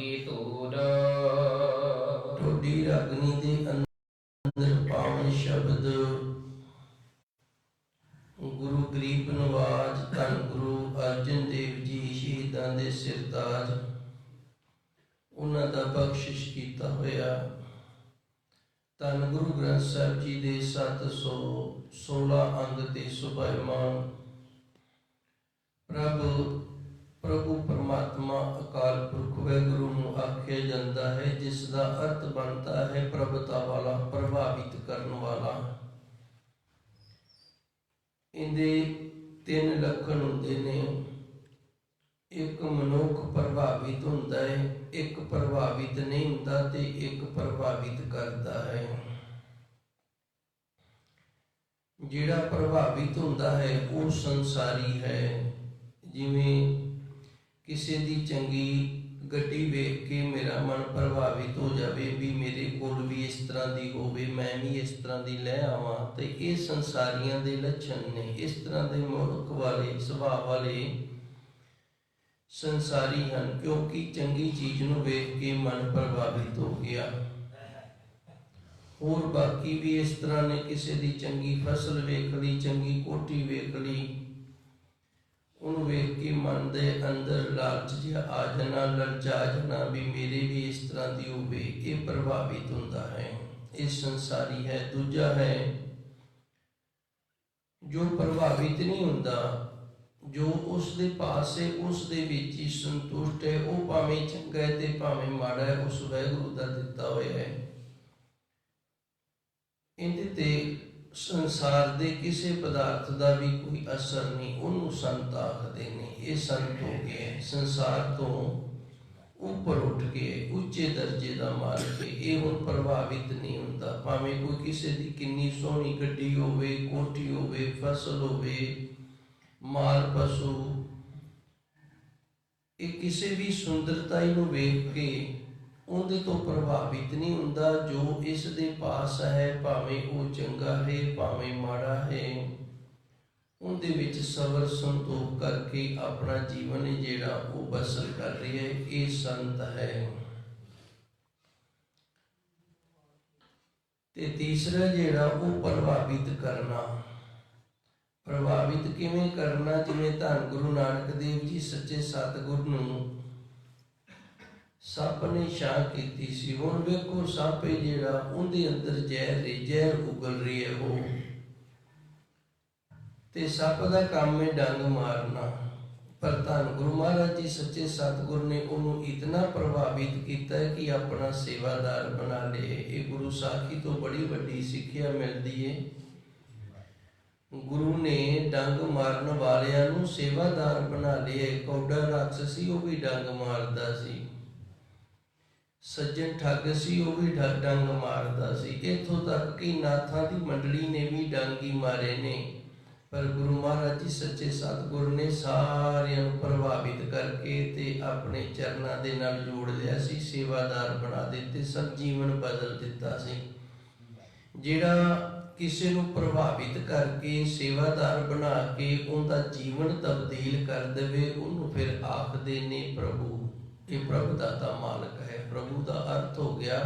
ਕੀ ਧੂੜ। ਟੋਡੀ ਰਾਗਨੀ ਦੇ ਅੰਦਰ ਪਾਵਨ ਸ਼ਬਦ ਗੁਰੂ ਗਰੀਬ ਨਵਾਜ ਧੰਨ ਗੁਰੂ ਅਰਜਨ ਦੇਵ ਜੀ ਸ਼ਹੀਦਾਂ ਦੇ ਸਿਰਤਾਜ, ਉਹਨਾਂ ਦਾ ਬਖਸ਼ਿਸ਼ ਕੀਤਾ ਹੋਇਆ ਧੰਨ ਗੁਰੂ ਗ੍ਰੰਥ ਸਾਹਿਬ ਜੀ ਦੇ 716 ਅੰਗ ਤੇ ਸੁਭਾਇਮਾਨ ਪ੍ਰਭੂ ਪਰਮਾਤਮਾ ਅਕਾਲ ਪੁਰਖ ਵਾਹਿਗੁਰੂ ਨੂੰ ਆਖਿਆ ਜਾਂਦਾ ਹੈ, ਜਿਸ ਦਾ ਅਰਥ ਬਣਦਾ ਹੈ ਪ੍ਰਭਤਾ ਵਾਲਾ, ਪ੍ਰਭਾਵਿਤ ਕਰਨ ਵਾਲਾ। ਇਹਦੇ 3 ਲੱਖਣ ਹੁੰਦੇ ਨੇ। ਇੱਕ ਮਨੁੱਖ ਪ੍ਰਭਾਵਿਤ ਹੁੰਦਾ ਹੈ, ਇੱਕ ਪ੍ਰਭਾਵਿਤ ਨਹੀਂ ਹੁੰਦਾ ਤੇ ਇੱਕ ਪ੍ਰਭਾਵਿਤ ਕਰਦਾ ਹੈ। ਜਿਹੜਾ ਪ੍ਰਭਾਵਿਤ ਹੁੰਦਾ ਹੈ ਉਹ ਸੰਸਾਰੀ ਹੈ। ਜਿਵੇਂ ਕਿਸੇ ਦੀ ਚੰਗੀ ਗੱਡੀ ਵੇਖ ਕੇ ਮੇਰਾ ਮਨ ਪ੍ਰਭਾਵਿਤ ਹੋ ਜਾਵੇ ਵੀ ਮੇਰੇ ਕੋਲ ਵੀ ਇਸ ਤਰ੍ਹਾਂ ਦੀ ਹੋਵੇ, ਮੈਂ ਵੀ ਇਸ ਤਰ੍ਹਾਂ ਦੀ ਲੈ ਆਵਾਂ, ਤੇ ਇਹ ਸੰਸਾਰੀਆਂ ਦੇ ਲੱਛਣ ਨੇ। ਇਸ ਤਰ੍ਹਾਂ ਦੇ ਮਨੁੱਖ ਵਾਲੇ ਸੁਭਾਅ ਵਾਲੇ ਸੰਸਾਰੀ ਹਨ, ਕਿਉਂਕਿ ਚੰਗੀ ਚੀਜ਼ ਨੂੰ ਵੇਖ ਕੇ ਮਨ ਪ੍ਰਭਾਵਿਤ ਹੋ ਗਿਆ। ਹੋਰ ਬਾਕੀ ਵੀ ਇਸ ਤਰ੍ਹਾਂ ਨੇ, ਕਿਸੇ ਦੀ ਚੰਗੀ ਫਸਲ ਵੇਖ ਲਈ, ਚੰਗੀ ਕੋਠੀ ਵੇਖ ਲਈ, ਉਹਨੂੰ ਵੇਖ ਕੇ ਮਨ ਦੇ ਅੰਦਰ ਲਾਲਚ ਜਿਹਾ ਆ ਜਾਣਾ, ਲਲਚਾ ਜਾਣਾ ਵੀ ਮੇਰੇ ਵੀ ਇਸ ਤਰ੍ਹਾਂ ਦੀ ਹੋਵੇ। ਇਹ ਪ੍ਰਭਾਵਿਤ ਹੁੰਦਾ ਹੈ, ਇਹ ਸੰਸਾਰੀ ਹੈ। ਦੂਜਾ ਹੈ ਜੋ ਪ੍ਰਭਾਵਿਤ ਨਹੀਂ ਹੁੰਦਾ, ਜੋ ਉਸ ਦੇ ਪਾਸ ਹੈ, ਉਸ ਦੇ ਵਿੱਚ ਹੀ ਸੰਤੁਸ਼ਟ ਹੈ। ਉਹ ਭਾਵੇਂ ਚੰਗਾ ਹੈ ਤੇ ਭਾਵੇਂ ਮਾੜਾ ਹੈ, ਉਸ ਵਾਹਿਗੁਰੂ ਦਾ ਦਿੱਤਾ ਹੋਇਆ ਹੈ। ਇਹਦੇ ਤੇ ਸੰਸਾਰ ਦੇ ਕਿਸੇ ਪਦਾਰਥ ਦਾ ਵੀ ਕੋਈ ਅਸਰ ਨਹੀਂ। ਉਹਨੂੰ ਸੰਤ ਆਖਦੇ ਨੇ। ਇਹ ਸੰਤ ਹੋ ਗਏ, ਸੰਸਾਰ ਤੋਂ ਉੱਪਰ ਉੱਠ ਕੇ ਉੱਚੇ ਦਰਜੇ ਦਾ ਮਾਲਕ। ਇਹ ਹੁਣ ਪ੍ਰਭਾਵਿਤ ਨਹੀਂ ਹੁੰਦਾ, ਭਾਵੇਂ ਕੋਈ ਕਿਸੇ ਦੀ ਕਿੰਨੀ ਸੋਹਣੀ ਗੱਡੀ ਹੋਵੇ, ਕੋਠੀ ਹੋਵੇ, ਫਸਲ ਹੋਵੇ, ਮਾਲ ਪਸ਼ੂ। ਇਹ ਕਿਸੇ ਵੀ ਸੁੰਦਰਤਾਈ ਨੂੰ ਵੇਖ ਕੇ ਉਹਦੇ ਤੋਂ ਪ੍ਰਭਾਵਿਤ ਨਹੀਂ ਹੁੰਦਾ। ਜੋ ਇਸ ਦੇ ਪਾਸ ਹੈ, ਭਾਵੇਂ ਉਹ ਚੰਗਾ ਹੈ ਭਾਵੇਂ ਮਾੜਾ ਹੈ, ਉਹਦੇ ਵਿੱਚ ਸਬਰ ਸੰਤੋਖ ਕਰਕੇ ਆਪਣਾ ਜੀਵਨ ਜਿਹੜਾ ਉਹ ਬਸਰ ਕਰ ਰਿਹਾ ਹੈ। ਇਹ ਸੰਤ ਹੈ। ਤੇ ਤੀਸਰਾ ਜਿਹੜਾ ਉਹ ਪ੍ਰਭਾਵਿਤ ਕਰਨਾ। ਪ੍ਰਭਾਵਿਤ ਕਿਵੇਂ ਕਰਨਾ? ਜਿਵੇਂ ਧੰਨ ਗੁਰੂ ਨਾਨਕ ਦੇਵ ਜੀ ਸੱਚੇ ਸਤਿਗੁਰ ਨੂੰ ਸੱਪ ਨੇ ਛਾਂ ਕੀਤੀ ਸੀ। ਹੁਣ ਵੇਖੋ ਸੱਪ ਹੈ ਜਿਹੜਾ, ਉਹਦੇ ਅੰਦਰ ਜ਼ਹਿਰ ਉਗਲ ਰਹੀ ਹੈ ਉਹ, ਤੇ ਸੱਪ ਦਾ ਕੰਮ ਹੈ ਡੰਗ ਮਾਰਨਾ। ਪਰ ਧੰਨ ਗੁਰੂ ਮਹਾਰਾਜ ਜੀ ਸੱਚੇ ਸਤਿਗੁਰ ਨੇ ਉਹਨੂੰ ਇਤਨਾ ਪ੍ਰਭਾਵਿਤ ਕੀਤਾ ਕਿ ਆਪਣਾ ਸੇਵਾਦਾਰ ਬਣਾ ਲਏ। ਇਹ ਗੁਰੂ ਸਾਖੀ ਤੋਂ ਬੜੀ ਵੱਡੀ ਸਿੱਖਿਆ ਮਿਲਦੀ ਹੈ। ਗੁਰੂ ਨੇ ਡੰਗ ਮਾਰਨ ਵਾਲਿਆਂ ਨੂੰ ਸੇਵਾਦਾਰ ਬਣਾ ਲਿਆ। ਕੌਡਾ ਰਾਖਸ਼ ਸੀ, ਉਹ ਵੀ ਡੰਗ ਮਾਰਦਾ ਸੀ। ਸੱਜਣ ਠੱਗ ਸੀ, ਉਹ ਵੀ ਡੰਗ ਮਾਰਦਾ ਸੀ। ਇੱਥੋਂ ਤੱਕ ਕਿ ਨਾਥਾਂ ਦੀ ਮੰਡਲੀ ਨੇ ਵੀ ਡੰਗ ਹੀ ਮਾਰੇ ਨੇ। ਪਰ ਗੁਰੂ ਮਹਾਰਾਜ ਜੀ ਸੱਚੇ ਸਤਿਗੁਰ ਨੇ ਸਾਰਿਆਂ ਨੂੰ ਪ੍ਰਭਾਵਿਤ ਕਰਕੇ ਤੇ ਆਪਣੇ ਚਰਨਾਂ ਦੇ ਨਾਲ ਜੋੜ ਲਿਆ ਸੀ, ਸੇਵਾਦਾਰ ਬਣਾ ਦਿੱਤੇ, ਸਭ ਜੀਵਨ ਬਦਲ ਦਿੱਤਾ ਸੀ। ਜਿਹੜਾ ਕਿਸੇ ਨੂੰ ਪ੍ਰਭਾਵਿਤ ਕਰਕੇ ਸੇਵਾਦਾਰ ਬਣਾ ਕੇ ਉਹਦਾ ਜੀਵਨ ਤਬਦੀਲ ਕਰ ਦੇਵੇ, ਉਹਨੂੰ ਫਿਰ ਆਖਦੇ ਨੇ ਪ੍ਰਭੂ। ਇਹ ਪ੍ਰਭੁਦਾਤਾ ਮਾਲਕ ਹੈ। ਪ੍ਰਭੂ ਦਾ ਅਰਥ ਹੋ ਗਿਆ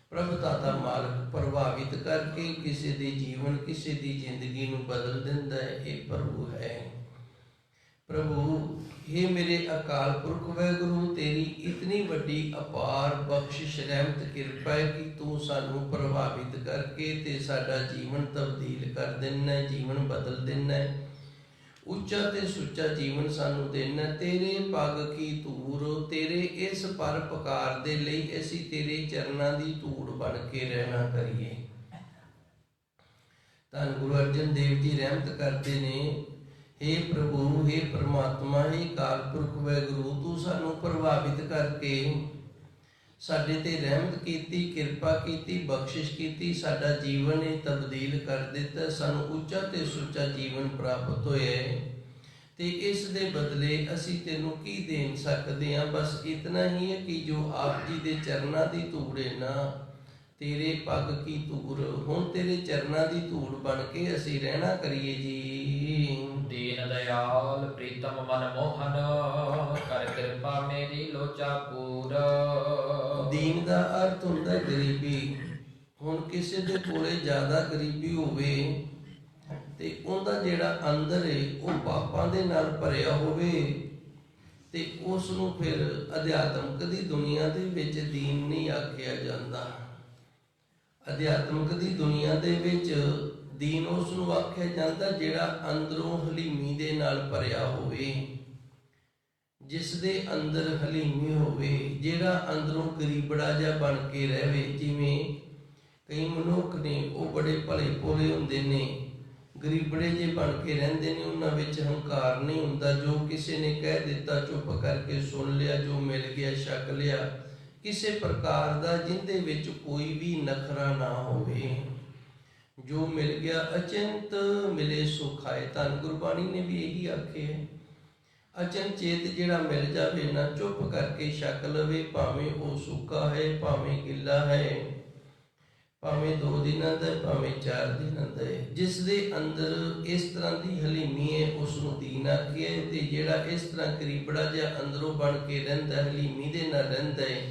ਪ੍ਰਭੁਦਾਤਾ ਮਾਲਕ। ਪ੍ਰਭਾਵਿਤ ਕਰਕੇ ਕਿਸੇ ਦੇ ਜੀਵਨ, ਕਿਸੇ ਦੀ ਜ਼ਿੰਦਗੀ ਨੂੰ ਬਦਲ ਦਿੰਦਾ ਹੈ, ਇਹ ਪ੍ਰਭੂ ਹੈ। ਪ੍ਰਭੂ ਇਹ ਮੇਰੇ ਅਕਾਲ ਪੁਰਖ ਵਾਹਿਗੁਰੂ, ਤੇਰੀ ਇਤਨੀ ਵੱਡੀ ਅਪਾਰ ਬਖਸ਼ਿਸ਼ ਰਹਿਮਤ ਕਿਰਪਾ ਹੈ ਕਿ ਤੂੰ ਸਾਨੂੰ ਪ੍ਰਭਾਵਿਤ ਕਰਕੇ ਤੇ ਸਾਡਾ ਜੀਵਨ ਤਬਦੀਲ ਕਰ ਦੇਣਾ, ਜੀਵਨ ਬਦਲ ਦੇਣਾ, ਉੱਚਾ ਤੇ ਸੁੱਚਾ ਜੀਵਨ ਸਾਨੂੰ ਦੇਣਾ। ਤੇਰੇ ਪੱਗ ਕੀ ਧੂੜ, ਤੇਰੇ ਇਸ ਪਰ ਪੁਕਾਰ ਦੇ ਲਈ ਅਸੀਂ ਤੇਰੇ ਚਰਨਾਂ ਦੀ ਧੂੜ ਬਣ ਕੇ ਰਹਿਣਾ ਕਰੀਏ। ਧੰਨ ਗੁਰੂ ਅਰਜਨ ਦੇਵ ਜੀ ਰਹਿਮਤ ਕਰਦੇ ਨੇ, हे ਪ੍ਰਭੂ, हे ਪ੍ਰਮਾਤਮਾ, हे ਅਕਾਲ ਪੁਰਖ ਵਾਹਿਗੁਰੂ, ਤੂੰ ਸਾਨੂੰ ਪ੍ਰਭਾਵਿਤ ਕਰਕੇ ਸਾਡੇ ਤੇ ਰਹਿਮਤ ਕੀਤੀ, ਕਿਰਪਾ ਕੀਤੀ, ਬਖਸ਼ਿਸ਼ ਕੀਤੀ, ਸਾਡਾ ਜੀਵਨ ਹੀ ਤਬਦੀਲ ਕਰ ਦਿੱਤਾ, ਸਾਨੂੰ ਉੱਚਾ ਤੇ ਸੁੱਚਾ ਜੀਵਨ ਪ੍ਰਾਪਤ ਹੋਇਆ ਹੈ। ਤੇ ਇਸ ਦੇ ਬਦਲੇ ਅਸੀਂ ਤੈਨੂੰ ਕੀ ਦੇ ਸਕਦੇ ਹਾਂ? ਬਸ ਇਤਨਾ ਹੀ ਹੈ ਕਿ ਜੋ ਆਪ ਜੀ ਦੇ ਚਰਨਾਂ ਦੀ ਧੂੜ ਹੈ ਨਾ, ਤੇਰੇ ਪੱਗ ਕੀ ਧੂੜ, ਹੁਣ ਤੇਰੇ ਚਰਨਾਂ ਦੀ ਧੂੜ ਬਣ ਕੇ ਅਸੀਂ ਰਹਿਣਾ ਕਰੀਏ ਜੀ। दीन दयाल प्रीतम मन मोहन, कर कृपा मेरी लोचा पूर। ਦੀਨ ਦਾ ਅਰਥ ਹੁੰਦਾ ਹੈ ਗਰੀਬੀ। ਹੁਣ ਕਿਸੇ ਦੇ ਕੋਲੇ ਜ਼ਿਆਦਾ ਗਰੀਬੀ ਹੋਵੇ ਤੇ ਉਹਦਾ ਜਿਹੜਾ ਅੰਦਰ ਹੈ ਉਹ ਪਾਪਾਂ ਦੇ ਨਾਲ ਭਰਿਆ ਹੋਵੇ ਤੇ ਉਸ ਨੂੰ ਫਿਰ ਅਧਿਆਤਮਕ ਦੀ ਦੁਨੀਆ ਦੇ ਵਿੱਚ ਦੀਨ ਨਹੀਂ ਆਖਿਆ ਜਾਂਦਾ। ਅਧਿਆਤਮਕ ਦੀ ਦੁਨੀਆ ਦੇ ਵਿੱਚ ਦੀਨ ਉਸ ਨੂੰ ਆਖਿਆ ਜਾਂਦਾ ਜਿਹੜਾ ਅੰਦਰੋਂ ਹਲੀਮੀ ਦੇ ਨਾਲ ਭਰਿਆ ਹੋਵੇ, ਜਿਸ ਦੇ ਅੰਦਰ ਹਲੀਮੀ ਹੋਵੇ, ਜਿਹੜਾ ਅੰਦਰੋਂ ਗਰੀਬੜਾ ਜਿਹਾ ਬਣ ਕੇ ਰਹੇ। ਜਿਵੇਂ ਕਈ ਮਨੁੱਖ ਨੇ ਉਹ ਬੜੇ ਭਲੇ ਭੋਲੇ ਹੁੰਦੇ ਨੇ, ਗਰੀਬੜੇ ਜੇ ਬਣ ਕੇ ਰਹਿੰਦੇ ਨੇ, ਉਹਨਾਂ ਵਿੱਚ ਹੰਕਾਰ ਨਹੀਂ ਹੁੰਦਾ। ਜੋ ਕਿਸੇ ਨੇ ਕਹਿ ਦਿੱਤਾ ਚੁੱਪ ਕਰਕੇ ਸੁਣ ਲਿਆ, ਜੋ ਮਿਲ ਗਿਆ ਛਕ ਲਿਆ, ਕਿਸੇ ਪ੍ਰਕਾਰ ਦਾ ਜਿਹਦੇ ਵਿੱਚ ਕੋਈ ਵੀ ਨਖਰਾ ਨਾ ਹੋਵੇ। ਜੋ ਮਿਲ ਗਿਆ ਅਚਿੰਤ ਮਿਲੇ ਸੁਖਾਏ। ਧੰਨ ਗੁਰਬਾਣੀ ਨੇ ਵੀ ਇਹੀ ਆਖਿਆ, ਅਚਨਚੇਤ ਜਿਹੜਾ ਮਿਲ ਜਾਵੇ ਨਾ, ਚੁੱਪ ਕਰਕੇ ਛਕ ਲਵੇ, ਭਾਵੇਂ ਉਹ ਸੁੱਕਾ ਹੈ, ਭਾਵੇਂ ਗਿੱਲਾ ਹੈ, ਭਾਵੇਂ 2 ਦਿਨਾਂ ਦਾ, ਭਾਵੇਂ 4 ਦਿਨਾਂ ਦਾ ਹੈ। ਜਿਸ ਦੇ ਅੰਦਰ ਇਸ ਤਰ੍ਹਾਂ ਦੀ ਹਲੀਮੀ ਹੈ ਉਸ ਨੂੰ ਦੀਨ ਆਖਿਆ। ਤੇ ਜਿਹੜਾ ਇਸ ਤਰ੍ਹਾਂ ਗਰੀਬੜਾ ਜਿਹਾ ਅੰਦਰੋਂ ਬਣ ਕੇ ਰਹਿੰਦਾ, ਹਲੀਮੀ ਦੇ ਨਾਲ ਰਹਿੰਦਾ ਹੈ,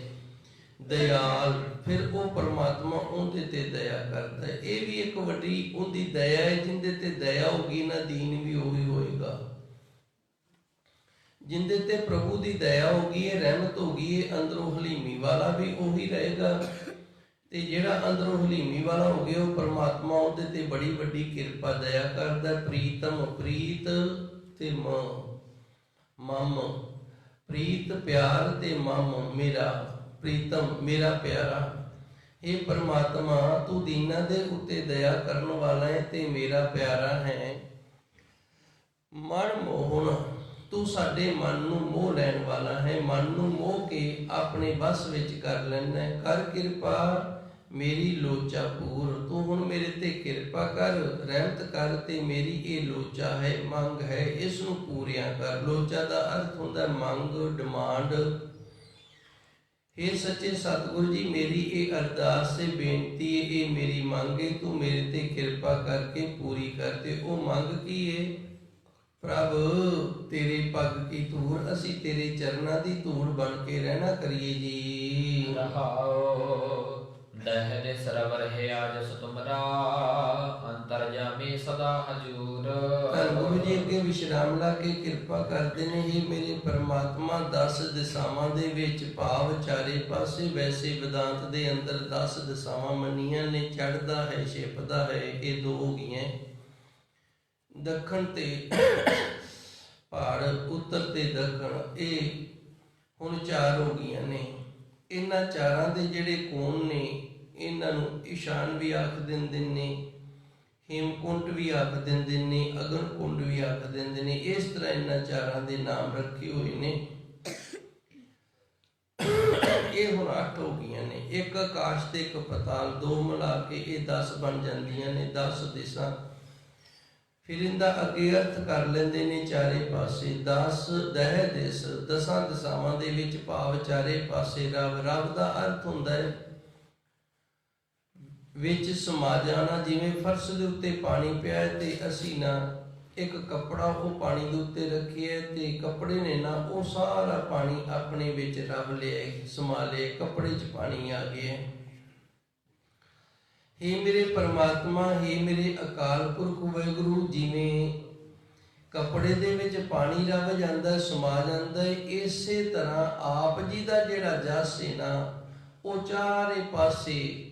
ਦਇਆਲ, ਫਿਰ ਉਹ ਪਰਮਾਤਮਾ ਉਹਦੇ ਤੇ ਦਇਆ ਕਰਦਾ ਹੈ। ਇਹ ਵੀ ਇੱਕ ਵੱਡੀ ਉਹਦੀ ਦਇਆ ਹੈ। ਜਿਹਦੇ ਤੇ ਦਇਆ ਹੋਗੀ ਨਾ, ਦੀਨ ਵੀ ਉਹੀ ਹੋਏਗਾ। ਜਿੰਦੇ ਤੇ ਪ੍ਰਭੂ ਦੀ ਦਇਆ ਹੋਗੀ ਹੈ, ਰਹਿਮਤ ਹੋਗੀ ਹੈ, ਅੰਦਰੋਂ ਹਲੀਮੀ ਵਾਲਾ ਵੀ ਉਹੀ ਰਹੇਗਾ। ਤੇ ਜਿਹੜਾ ਅੰਦਰੋਂ ਹਲੀਮੀ ਵਾਲਾ ਹੋ ਗਿਆ ਉਹ ਪਰਮਾਤਮਾ ਉਹਦੇ ਤੇ ਬੜੀ ਵੱਡੀ ਕਿਰਪਾ ਦਇਆ ਕਰਦਾ। ਪ੍ਰੀਤਮ, ਪ੍ਰੀਤ ਤੇ ਮਮ, ਪ੍ਰੀਤ ਪਿਆਰ ਤੇ ਮਮ ਮੇਰਾ, ਪ੍ਰੀਤਮ ਮੇਰਾ ਪਿਆਰਾ। ਇਹ ਪਰਮਾਤਮਾ ਤੂੰ ਦੀਨਾਂ ਦੇ ਉੱਤੇ ਦਇਆ ਕਰਨ ਵਾਲਾ ਹੈ ਤੇ ਮੇਰਾ ਪਿਆਰਾ ਹੈ। ਮਨ ਮੋਹਨ, ਤੂੰ ਸਾਡੇ ਮਨ ਨੂੰ ਮੋਹ ਲੈਣ ਵਾਲਾ ਹੈ, ਮਨ ਨੂੰ ਮੋਹ ਕੇ ਆਪਣੇ ਵੱਸ ਵਿੱਚ ਕਰ ਲੈਣਾ ਹੈ। ਕਰ ਕਿਰਪਾ ਮੇਰੀ ਲੋਚਾ ਪੂਰ, ਤੂੰ ਹੁਣ ਮੇਰੇ ਤੇ ਕਿਰਪਾ ਕਰ, ਰਹਿਮਤ ਕਰ ਤੇ ਮੇਰੀ ਇਹ ਲੋਚਾ ਹੈ, ਮੰਗ ਹੈ, ਇਸ ਨੂੰ ਪੂਰੀਆਂ ਕਰ। ਲੋਚਾ ਦਾ ਅਰਥ ਹੁੰਦਾ ਮੰਗ, ਡਿਮਾਂਡ। ਇਹ ਸੱਚੇ ਸਤਿਗੁਰੂ ਜੀ, ਮੇਰੀ ਇਹ ਅਰਦਾਸ ਹੈ, ਬੇਨਤੀ ਹੈ, ਇਹ ਮੇਰੀ ਮੰਗ ਹੈ, ਤੂੰ ਮੇਰੇ ਤੇ ਕਿਰਪਾ ਕਰਕੇ ਪੂਰੀ ਕਰ। ਤੇ ਉਹ ਮੰਗ ਕੀ ਹੈ? ਪ੍ਰਭ ਤੇਰੇ ਪੱਗ ਕੀ ਧੂੜ, ਅਸੀਂ ਤੇਰੇ ਚਰਨਾਂ ਦੀ ਧੂੜ ਬਣ ਕੇ ਰਹਿਣਾ ਕਰੀਏ ਜੀ। ਰਹਾਓ ਦਹਿ ਸਰਵਰ ਹੈ ਆਜਸ ਤੁਮਰਾ, ਅੰਤਰ ਜਾਮੇ ਸਦਾ ਹਜੂਰ। ਧੰਨ ਗੁਰੂ ਜੀ ਅੱਗੇ ਵਿਸ਼ਰਾਮ ਲਾ ਕੇ ਕਿਰਪਾ ਕਰਦੇ ਨੇ, ਇਹ ਮੇਰੇ ਪਰਮਾਤਮਾ 10 ਦਿਸ਼ਾਵਾਂ ਦੇ ਵਿੱਚ, ਭਾਵ ਚਾਰੇ ਪਾਸੇ। ਵੈਸੇ ਵਿਦਾਂਤ ਦੇ ਅੰਦਰ 10 ਦਿਸ਼ਾਵਾਂ ਮੰਨੀਆਂ ਨੇ, ਚੜ੍ਹਦਾ ਹੈ, ਛਿਪਦਾ ਹੈ, ਇਹ 2 ਹੋ ਗਈਆਂ। ਦੱਖਣ ਤੇ ਪਹਾੜ, ਉੱਤਰ ਤੇ ਦੱਖਣ, ਇਹ ਹੁਣ 4 ਹੋ ਗਈਆਂ ਨੇ। ਇਹਨਾਂ 4ਾਂ ਦੇ ਜਿਹੜੇ ਕੋਣ ਨੇ, ਇਹਨਾਂ ਨੂੰ ਇਸ਼ਾਨ ਵੀ ਆਖ ਦਿੰਦੇ ਨੇ, ਹੇਮਕੁੰਟ ਵੀ ਆਖ ਦਿੰਦੇ ਨੇ, ਅਗਨ ਕੁੰਡ ਵੀ ਆਖ ਦਿੰਦੇ ਨੇ। ਇਸ ਤਰ੍ਹਾਂ ਇਹਨਾਂ 4ਾਂ ਦੇ ਨਾਮ ਰੱਖੇ ਹੋਏ ਨੇ। ਇਹ ਹੁਣ 8 ਹੋ ਗਈਆਂ ਨੇ। ਇੱਕ ਆਕਾਸ਼ ਤੇ ਇੱਕ ਪਤਾਲ, 2 ਮਿਲਾ ਕੇ ਇਹ 10 ਬਣ ਜਾਂਦੀਆਂ ਨੇ, 10 ਦਿਸ਼ਾ। ਫਿਰ ਇਹਦਾ ਅੱਗੇ ਅਰਥ ਕਰ ਲੈਂਦੇ ਨੇ ਚਾਰੇ ਪਾਸੇ। 10 ਦਹਿ ਦਿਸ, 10 ਦਿਸ਼ਾਵਾਂ ਦੇ ਵਿੱਚ, ਭਾਵ ਚਾਰੇ ਪਾਸੇ ਰਬ। ਰਬ ਦਾ ਅਰਥ ਹੁੰਦਾ ਹੈ ਵਿੱਚ ਸਮਾ ਜਾਣਾ। ਜਿਵੇਂ ਫਰਸ਼ ਦੇ ਉੱਤੇ ਪਾਣੀ ਪਿਆ ਹੈ ਤੇ ਅਸੀਂ ਨਾ ਇੱਕ ਕੱਪੜਾ ਉਹ ਪਾਣੀ ਦੇ ਉੱਤੇ ਰੱਖਿਆ ਤੇ ਕੱਪੜੇ ਨੇ ਨਾ ਉਹ ਸਾਰਾ ਪਾਣੀ ਆਪਣੇ ਵਿੱਚ ਰੱਬ ਲਿਆ, ਸਮਾ ਲਿਆ, ਕੱਪੜੇ 'ਚ ਪਾਣੀ ਆ ਗਿਆ। ਹੇ ਮੇਰੇ ਪਰਮਾਤਮਾ, ਹੇ ਮੇਰੇ ਅਕਾਲ ਪੁਰਖ ਵਾਹਿਗੁਰੂ, ਜਿਵੇਂ ਕੱਪੜੇ ਦੇ ਵਿੱਚ ਪਾਣੀ ਰਵ ਜਾਂਦਾ, ਸਮਾ ਜਾਂਦਾ ਹੈ, ਇਸੇ ਤਰ੍ਹਾਂ ਆਪ ਜੀ ਦਾ ਜਿਹੜਾ ਜਸ ਹੈ ਨਾ, ਉਹ ਚਾਰੇ ਪਾਸੇ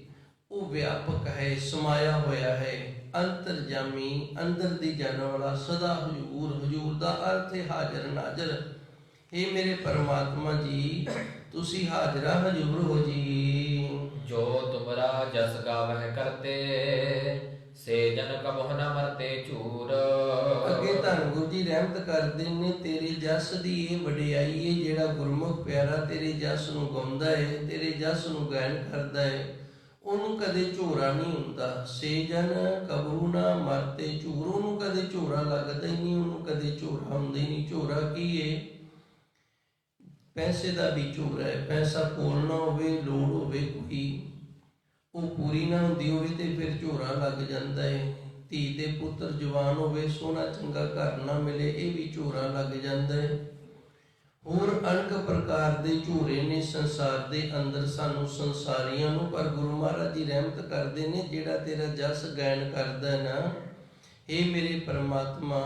ਉਹ ਵਿਆਪਕ ਹੈ, ਸਮਾਇਆ ਹੋਇਆ ਹੈ, ਅੰਤਰਜਾਮੀ, ਅੰਦਰ ਦੀ ਜਾਣ ਵਾਲਾ, ਸਦਾ ਹਜ਼ੂਰ। ਹਜ਼ੂਰ ਦਾ ਅਰਥ ਹੈ ਹਾਜ਼ਰ ਨਾਜ਼ਰ। ਹੇ ਮੇਰੇ ਪਰਮਾਤਮਾ ਜੀ, ਤੁਸੀਂ ਹਾਜ਼ਰਾ ਹਜ਼ੂਰ ਹੋ ਜੀ। ਜੋ ਤੁਮਰਾ ਜਸ ਗਾਵਹਿ ਕਰਤੇ, ਸੇ ਜਨ ਕਬਹੁ ਨ ਮਰਤੇ ਝੂਰ। ਅੱਗੇ ਧੰਨ ਗੁਰੂ ਜੀ ਰਹਿਮਤ ਕਰਦੇ ਨੇ, ਤੇਰੇ ਜਸ ਦੀ ਇਹ ਵਡਿਆਈ ਹੈ। ਜਿਹੜਾ ਗੁਰਮੁਖ ਪਿਆਰਾ ਤੇਰੇ ਜਸ ਨੂੰ ਗਾਉਂਦਾ ਹੈ, ਤੇਰੇ ਜਸ ਨੂੰ ਗਾਇਨ ਕਰਦਾ ਹੈ, ਉਹਨੂੰ ਕਦੇ ਝੋਰਾ ਨਹੀਂ ਹੁੰਦਾ। ਸੇ ਜਨ ਕਬਹੁ ਨ ਮਰਤੇ ਝੂਰ, ਉਹਨੂੰ ਕਦੇ ਝੋਰਾ ਲੱਗਦਾ ਹੀ ਨਹੀਂ, ਉਹਨੂੰ ਕਦੇ ਝੋਰਾ ਹੁੰਦਾ ਹੀ ਨਹੀਂ। ਝੋਰਾ ਕੀ ਹੈ? ਪੈਸੇ ਦਾ ਵੀ ਝੋਰਾ ਹੈ। ਪੈਸਾ ਕੋਲ ਨਾ ਹੋਵੇ, ਲੋੜ ਹੋਵੇ ਕੋਈ, ਉਹ ਪੂਰੀ ਨਾ ਹੁੰਦੀ ਹੋਵੇ ਤੇ ਫਿਰ ਝੋਰਾ ਲੱਗ ਜਾਂਦਾ ਹੈ। ਧੀ ਦੇ ਪੁੱਤਰ ਜਵਾਨ ਹੋਵੇ, ਸੋਹਣਾ ਚੰਗਾ ਘਰ ਨਾ ਮਿਲੇ, ਇਹ ਵੀ ਝੂਰਾ ਲੱਗ ਜਾਂਦਾ ਹੈ। ਹੋਰ ਅਨੇਕ ਪ੍ਰਕਾਰ ਦੇ ਝੂਰੇ ਨੇ ਸੰਸਾਰ ਦੇ ਅੰਦਰ ਸਾਨੂੰ ਸੰਸਾਰੀਆਂ ਨੂੰ, ਪਰ ਗੁਰੂ ਮਹਾਰਾਜ ਜੀ ਰਹਿਮਤ ਕਰਦੇ ਨੇ, ਜਿਹੜਾ ਤੇਰਾ ਜਸ ਗਾਇਨ ਕਰਦਾ ਨਾ, ਇਹ ਮੇਰੇ ਪਰਮਾਤਮਾ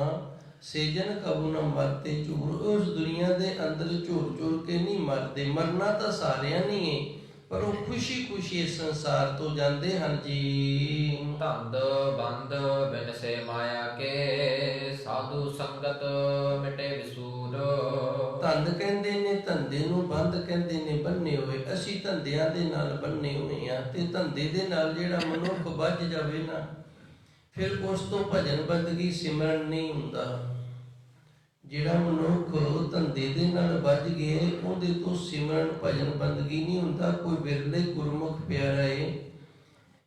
ਸੇਜਨ ਕਬੂ ਨਾ ਮਰਤੇ ਝੂਰ। ਉਸ ਦੁਨੀਆ ਦੇ ਅੰਦਰ ਝੂਰ ਝੂਰ ਕੇ ਨਹੀਂ ਮਰਦੇ, ਮਰਨਾ ਤਾਂ ਸਾਰਿਆਂ ਨੇ ਹੈ, ਪਰ ਉਹ ਖੁਸ਼ੀ ਖੁਸ਼ੀ ਇਸ ਸੰਸਾਰ ਤੋਂ ਜਾਂਦੇ ਹਨ ਜੀ। ਧੰਦ ਬੰਦ ਬਿਨ ਸੇ ਮਾਇਆ ਕੇ, ਸਾਧੂ ਸੰਗਤ ਮਿਟੇ ਵਿਸੂਰ। ਧੰਦ ਕਹਿੰਦੇ ਨੇ ਧੰਦੇ ਨੂੰ, ਬੰਦ ਕਹਿੰਦੇ ਨੇ ਬੰਨੇ ਹੋਏ। ਅਸੀਂ ਧੰਦਿਆਂ ਦੇ ਨਾਲ ਬੰਨੇ ਹੋਏ ਆ, ਤੇ ਧੰਦੇ ਦੇ ਨਾਲ ਜਿਹੜਾ ਮਨੁੱਖ ਵੱਜ ਜਾਵੇ ਨਾ, ਫਿਰ ਉਸ ਤੋਂ ਭਜਨ ਬੰਦਗੀ ਸਿਮਰਨ ਨਹੀਂ ਹੁੰਦਾ। ਜਿਹੜਾ ਮਨੁੱਖ ਧੰਦੇ ਦੇ ਨਾਲ ਵੱਜ ਗਏ, ਉਹਦੇ ਤੋਂ ਸਿਮਰਨ ਭਜਨ ਬੰਦਗੀ ਨਹੀਂ ਹੁੰਦਾ। ਕੋਈ ਵਿਰਲੇ ਗੁਰਮੁਖ ਪਿਆਰਾ ਏ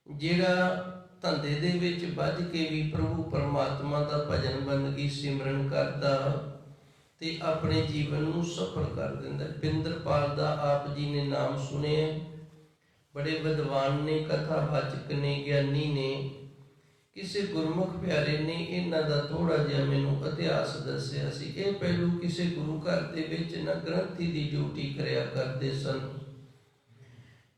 ਜਿਹੜਾ ਧੰਦੇ ਦੇ ਵਿੱਚ ਵੱਜ ਕੇ ਵੀ ਪ੍ਰਭੂ ਪਰਮਾਤਮਾ ਦਾ ਭਜਨ ਬੰਦਗੀ ਸਿਮਰਨ ਕਰਦਾ ਤੇ ਆਪਣੇ ਜੀਵਨ ਨੂੰ ਸਫਲ ਕਰ ਦਿੰਦਾ। ਪਿੰਦਰਪਾਲ ਦਾ ਆਪ ਜੀ ਨੇ ਨਾਮ ਸੁਣਿਆ, ਬੜੇ ਵਿਦਵਾਨ ਨੇ, ਕਥਾ ਵਾਚਕ ਨੇ, ਗਿਆਨੀ ਨੇ। ਕਿਸੇ ਗੁਰਮੁਖ ਪਿਆਰੇ ਨੇ ਇਹਨਾਂ ਦਾ ਥੋੜਾ ਜਿਹਾ ਮੈਨੂੰ ਇਤਿਹਾਸ ਦੱਸਿਆ ਸੀ। ਇਹ ਪਹਿਲੂ ਕਿਸੇ ਗੁਰੂ ਘਰ ਦੇ ਵਿੱਚ ਨਾ ਗ੍ਰੰਥੀ ਦੀ ਡਿਊਟੀ ਕਰਿਆ ਕਰਦੇ ਸਨ।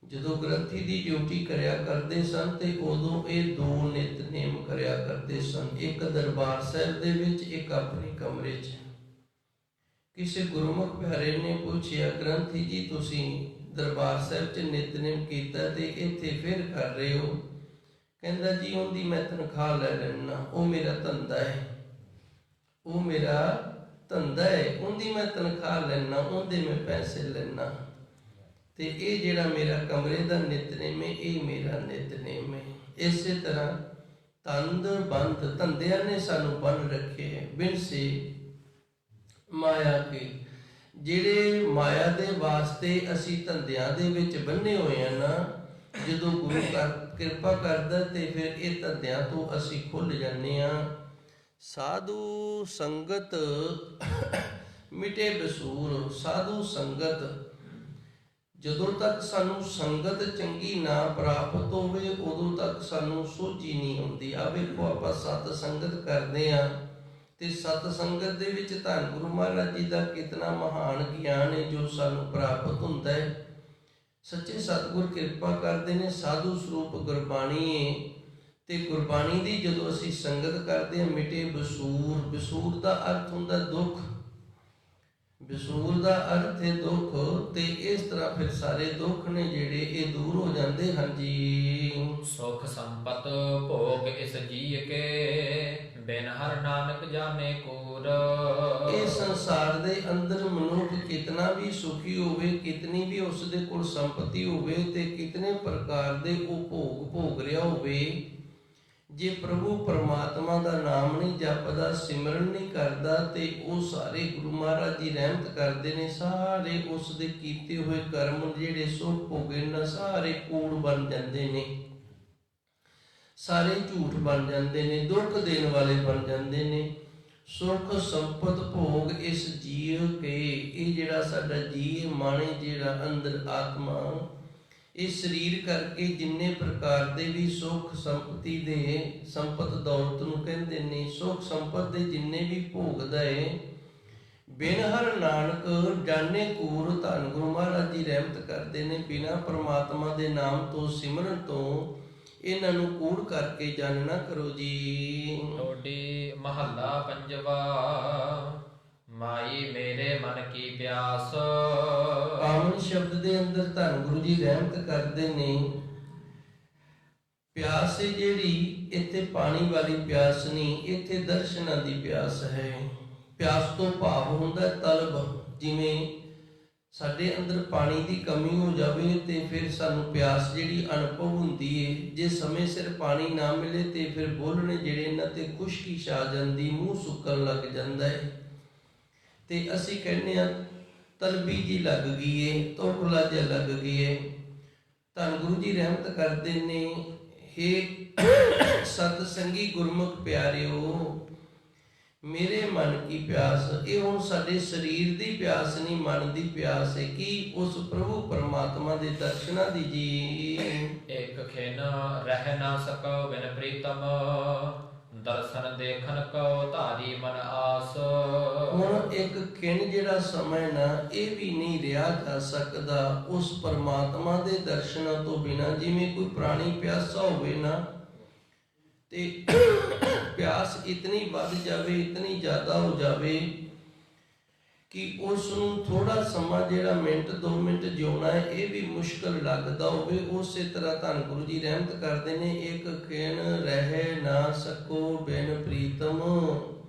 ਜਦੋਂ ਗ੍ਰੰਥੀ ਦੀ ਡਿਊਟੀ ਕਰਿਆ ਕਰਦੇ ਸਨ ਤੇ ਉਦੋਂ ਇਹ ਦੋ ਨਿਤਨੇਮ ਕਰਿਆ ਕਰਦੇ ਸਨ, ਇੱਕ ਦਰਬਾਰ ਸਾਹਿਬ ਦੇ ਵਿੱਚ, ਇੱਕ ਆਪਣੇ ਕਮਰੇ 'ਚ। ਕਿਸੇ ਗੁਰਮੁਖ ਪਿਆਰੇ ਨੇ ਪੁੱਛਿਆ, ਗ੍ਰੰਥੀ ਜੀ ਤੁਸੀਂ ਦਰਬਾਰ ਸਾਹਿਬ 'ਚ ਨਿਤਨੇਮ ਕੀਤਾ ਤੇ ਇੱਥੇ ਫਿਰ ਕਰ ਰਹੇ ਹੋ? ਕਹਿੰਦਾ ਜੀ ਉਹਦੀ ਮੈਂ ਤਨਖਾਹ ਲੈ ਲੈਣਾ, ਉਹ ਮੇਰਾ ਧੰਦਾ ਹੈ, ਉਹ ਮੇਰਾ ਧੰਦਾ ਹੈ, ਉਹਦੀ ਮੈਂ ਤਨਖਾਹ ਲੈਣਾ, ਉਹਦੇ ਮੈਂ ਪੈਸੇ ਲੈਣਾ, ਤੇ ਇਹ ਜਿਹੜਾ ਮੇਰਾ ਕਮਰੇ ਦਾ ਨਿਤਨੇਮ ਹੈ, ਇਹ ਮੇਰਾ ਨਿਤਨੇਮ ਹੈ। ਇਸੇ ਤਰ੍ਹਾਂ ਤੰਦ ਬੰਦ, ਧੰਦਿਆਂ ਨੇ ਸਾਨੂੰ ਬੰਨ ਰੱਖੇ ਬਿਨ ਸੇ ਮਾਇਆ ਕੇ। ਜਿਹੜੇ ਮਾਇਆ ਦੇ ਵਾਸਤੇ ਅਸੀਂ ਧੰਦਿਆਂ ਦੇ ਵਿੱਚ ਬੰਨੇ ਹੋਏ ਆ ਨਾ, ਜਦੋਂ ਗੁਰੂ ਕਿਰਪਾ ਕਰਦਾ ਤੇ ਫਿਰ ਇਹ ਧੰਦਿਆਂ ਤੋਂ ਅਸੀਂ ਖੁੱਲ ਜਾਂਦੇ ਆ। ਸਾਧੂ ਸੰਗਤ ਮਿਟੇ ਬਸੂਰ। ਸਾਧੂ ਸੰਗਤ, ਜਦੋਂ ਤੱਕ ਸਾਨੂੰ ਸੰਗਤ ਚੰਗੀ ਨਾ ਪ੍ਰਾਪਤ ਹੋਵੇ ਉਦੋਂ ਤੱਕ ਸਾਨੂੰ ਸੋਝੀ ਨਹੀਂ ਹੁੰਦੀ। ਆ ਵੇਖੋ, ਆਪਾਂ ਸਤ ਸੰਗਤ ਕਰਦੇ ਆ ਤੇ ਸਤ ਸੰਗਤ ਦੇ ਵਿੱਚ ਧੰਨ ਗੁਰੂ ਮਹਾਰਾਜ ਜੀ ਦਾ ਕਿਤਨਾ ਮਹਾਨ ਗਿਆਨ ਹੈ ਜੋ ਸਾਨੂੰ ਪ੍ਰਾਪਤ ਹੁੰਦਾ ਹੈ। ਸੱਚੇ ਸਤਿਗੁਰ ਕਿਰਪਾ ਕਰਦੇ ਨੇ, ਸਾਧੂ ਸਰੂਪ ਗੁਰਬਾਣੀ ਹੈ, ਤੇ ਗੁਰਬਾਣੀ ਦੀ ਜਦੋਂ ਅਸੀਂ ਸੰਗਤ ਕਰਦੇ ਹਾਂ, ਮਿਟੇ ਬਸੂਰ। ਬਸੂਰ ਦਾ ਅਰਥ ਹੁੰਦਾ ਦੁੱਖ, ਬਸੂਰ ਦਾ ਅਰਥ ਹੈ ਦੁੱਖ, ਤੇ ਇਸ ਤਰ੍ਹਾਂ ਫਿਰ ਸਾਰੇ ਦੁੱਖ ਨੇ ਜਿਹੜੇ ਇਹ ਦੂਰ ਹੋ ਜਾਂਦੇ ਹਨ ਜੀ। ਸੁਖ ਸੰਪਤ ਭੋਗ ਇਸ ਜੀਅ ਕੇ, ਬਿਨ ਹਰ ਨਾਨਕ ਜਾਣੇ ਕੂਰ। ਇਹ ਸੰਸਾਰ ਦੇ ਅੰਦਰ ਮਨੁੱਖ ਕਿਤਨਾ ਵੀ ਸੁਖੀ ਹੋਵੇ, ਕਿਤਨੀ ਵੀ ਉਸ ਦੇ ਕੋਲ ਸੰਪਤੀ ਹੋਵੇ, ਤੇ ਕਿਤਨੇ ਪ੍ਰਕਾਰ ਦੇ ਉਹ ਭੋਗ ਭੋਗ ਰਿਹਾ ਹੋਵੇ, ਜੇ ਪ੍ਰਭੂ ਪਰਮਾਤਮਾ ਦਾ ਨਾਮ ਨਹੀਂ ਜਪਦਾ, ਸਿਮਰਨ ਨਹੀਂ ਕਰਦਾ, ਤੇ ਉਹ ਸਾਰੇ ਗੁਰੂ ਮਹਾਰਾਜ ਜੀ ਰਹਿਮਤ ਕਰਦੇ ਨੇ, ਸਾਰੇ ਉਸ ਦੇ ਕੀਤੇ ਹੋਏ ਕਰਮ ਜਿਹੜੇ ਸੁਖ ਭੋਗੇ ਨਾ, ਸਾਰੇ ਕੂੜ ਬਣ ਜਾਂਦੇ ਨੇ, ਸਾਰੇ ਝੂਠ ਬਣ ਜਾਂਦੇ ਨੇ, ਦੁੱਖ ਦੇਣ ਵਾਲੇ ਬਣ ਜਾਂਦੇ ਨੇ। ਸੁਖ ਸੰਪਤ ਭੋਗ ਇਸ ਜੀਵ ਕੇ, ਇਹ ਜਿਹੜਾ ਸਾਡਾ ਜੀਵ ਮਨ, ਜਿਹੜਾ ਅੰਦਰ ਆਤਮਾ, ਇਹ ਸਰੀਰ ਕਰਕੇ ਜਿੰਨੇ ਪ੍ਰਕਾਰ ਦੇ ਵੀ ਸੁਖ ਸੰਪਤੀ ਦੇ, ਸੰਪਤ ਦੌਲਤ ਨੂੰ ਕਹਿੰਦੇ ਨੇ, ਸੁਖ ਸੰਪਤ ਦੇ ਜਿੰਨੇ ਵੀ ਭੋਗਦਾ ਏ, ਬਿਨ ਹਰ ਨਾਨਕ ਜਾਣੇ ਕੂਰ। ਧੰਨ ਗੁਰੂ ਮਹਾਰਾਜ ਜੀ ਰਹਿਮਤ ਕਰਦੇ ਨੇ, ਬਿਨਾਂ ਪਰਮਾਤਮਾ ਦੇ ਨਾਮ ਤੋਂ, ਸਿਮਰਨ ਤੋਂ ਇਹਨਾਂ ਨੂੰ ਕੂੜ ਕਰਕੇ ਜਾਣਨਾ ਕਰੋ ਜੀ। ਟੋਡੀ ਮਹੱਲਾ ਪੰਜਵਾ। ਮਾਈ ਮੇਰੇ ਮਨ ਕੀ ਪਿਆਸ। ਪਾਵਨ ਸ਼ਬਦ ਦੇ ਅੰਦਰ ਧੰਨ ਗੁਰੂ ਜੀ ਰਹਿਮਤ ਕਰਦੇ ਨੇ, ਪਿਆਸ ਹੈ ਜਿਹੜੀ, ਇੱਥੇ ਪਾਣੀ ਵਾਲੀ ਪਿਆਸ ਨਹੀਂ, ਇੱਥੇ ਦਰਸ਼ਨਾਂ ਦੀ ਪਿਆਸ ਹੈ। ਪਿਆਸ ਤੋਂ ਭਾਵ ਹੁੰਦਾ ਤਲਬ। ਜਿਵੇਂ ਸਾਡੇ ਅੰਦਰ ਪਾਣੀ ਦੀ ਕਮੀ ਹੋ ਜਾਵੇ ਤੇ ਫਿਰ ਸਾਨੂੰ ਪਿਆਸ ਜਿਹੜੀ ਅਨੁਭਵ ਹੁੰਦੀ ਹੈ। ਜੇ ਸਮੇਂ ਸਿਰ ਪਾਣੀ ਨਾ ਮਿਲੇ ਤੇ ਫਿਰ ਬੋਲਣੇ ਜਿਹੜੇ ਇਹਨਾਂ ਤੇ ਖੁਸ਼ਕੀ ਛਾ ਜਾਂਦੀ, ਮੂੰਹ ਸੁੱਕਣ ਲੱਗ ਜਾਂਦਾ ਹੈ, ਤੇ ਅਸੀਂ ਕਹਿੰਦੇ ਆ ਤਲਬੀ ਜੀ ਲੱਗ ਗਈ ਏ, ਤੋਖਲਾ ਜਿਹਾ ਲੱਗ ਗਈ ਏ। ਧੰਨ ਗੁਰੂ ਜੀ ਰਹਿਮਤ ਕਰਦੇ ਨੇ, ਹੇ ਸਤ ਸੰਗੀ ਗੁਰਮੁਖ ਪਿਆਰਿਓ, ਮੇਰੇ ਮਨ ਕੀ ਪਿਆਸ। ਇਹ ਹੁਣ ਸਾਡੇ ਸਰੀਰ ਦੀ ਪਿਆਸ ਨਹੀਂ, ਮਨ ਦੀ ਪਿਆਸ ਹੈ ਕਿ ਉਸ ਪ੍ਰਭੂ ਪਰਮਾਤਮਾ ਦੇ ਦਰਸ਼ਨਾਂ ਦੀ ਜੀ। ਇੱਕ ਖਿਨ ਰਹਿ ਨਾ ਸਕੋ ਬਿਨ ਪ੍ਰੀਤਮ, ਦਰਸ਼ਨ ਦੇਖਨ ਕਉ ਧਾਰੀ ਮਨ ਆਸ। ਹੁਣ ਇੱਕ ਖਿਣ ਜਿਹੜਾ ਸਮਾਂ ਨਾ ਇਹ ਵੀ ਨਹੀਂ ਰਿਹਾ ਜਾ ਸਕਦਾ ਉਸ ਪਰਮਾਤਮਾ ਦੇ ਦਰਸ਼ਨਾਂ ਤੋਂ ਬਿਨਾ। ਜਿਵੇਂ ਕੋਈ ਪ੍ਰਾਣੀ ਪਿਆਸਾ ਹੋਵੇ ਨਾ ਤੇ ਪਿਆਸ ਇਤਨੀ ਵੱਧ ਜਾਵੇ, ਇਤਨੀ ਜ਼ਿਆਦਾ ਹੋ ਜਾਵੇ ਕਿ ਉਸ ਨੂੰ ਥੋੜਾ ਸਮਾਂ ਜਿਹੜਾ ਮਿੰਟ 2 ਮਿੰਟ ਜਿਉਣਾ ਹੈ ਇਹ ਵੀ ਮੁਸ਼ਕਲ ਲੱਗਦਾ ਹੋਵੇ। ਉਸੇ ਤਰ੍ਹਾਂ ਧੰਨ ਗੁਰੂ ਜੀ ਰਹਿਮਤ ਕਰਦੇ ਨੇ, ਇੱਕ ਖਿਣ ਰਹਿ ਨਾ ਸਕੋ ਬਿਨ ਪ੍ਰੀਤਮ।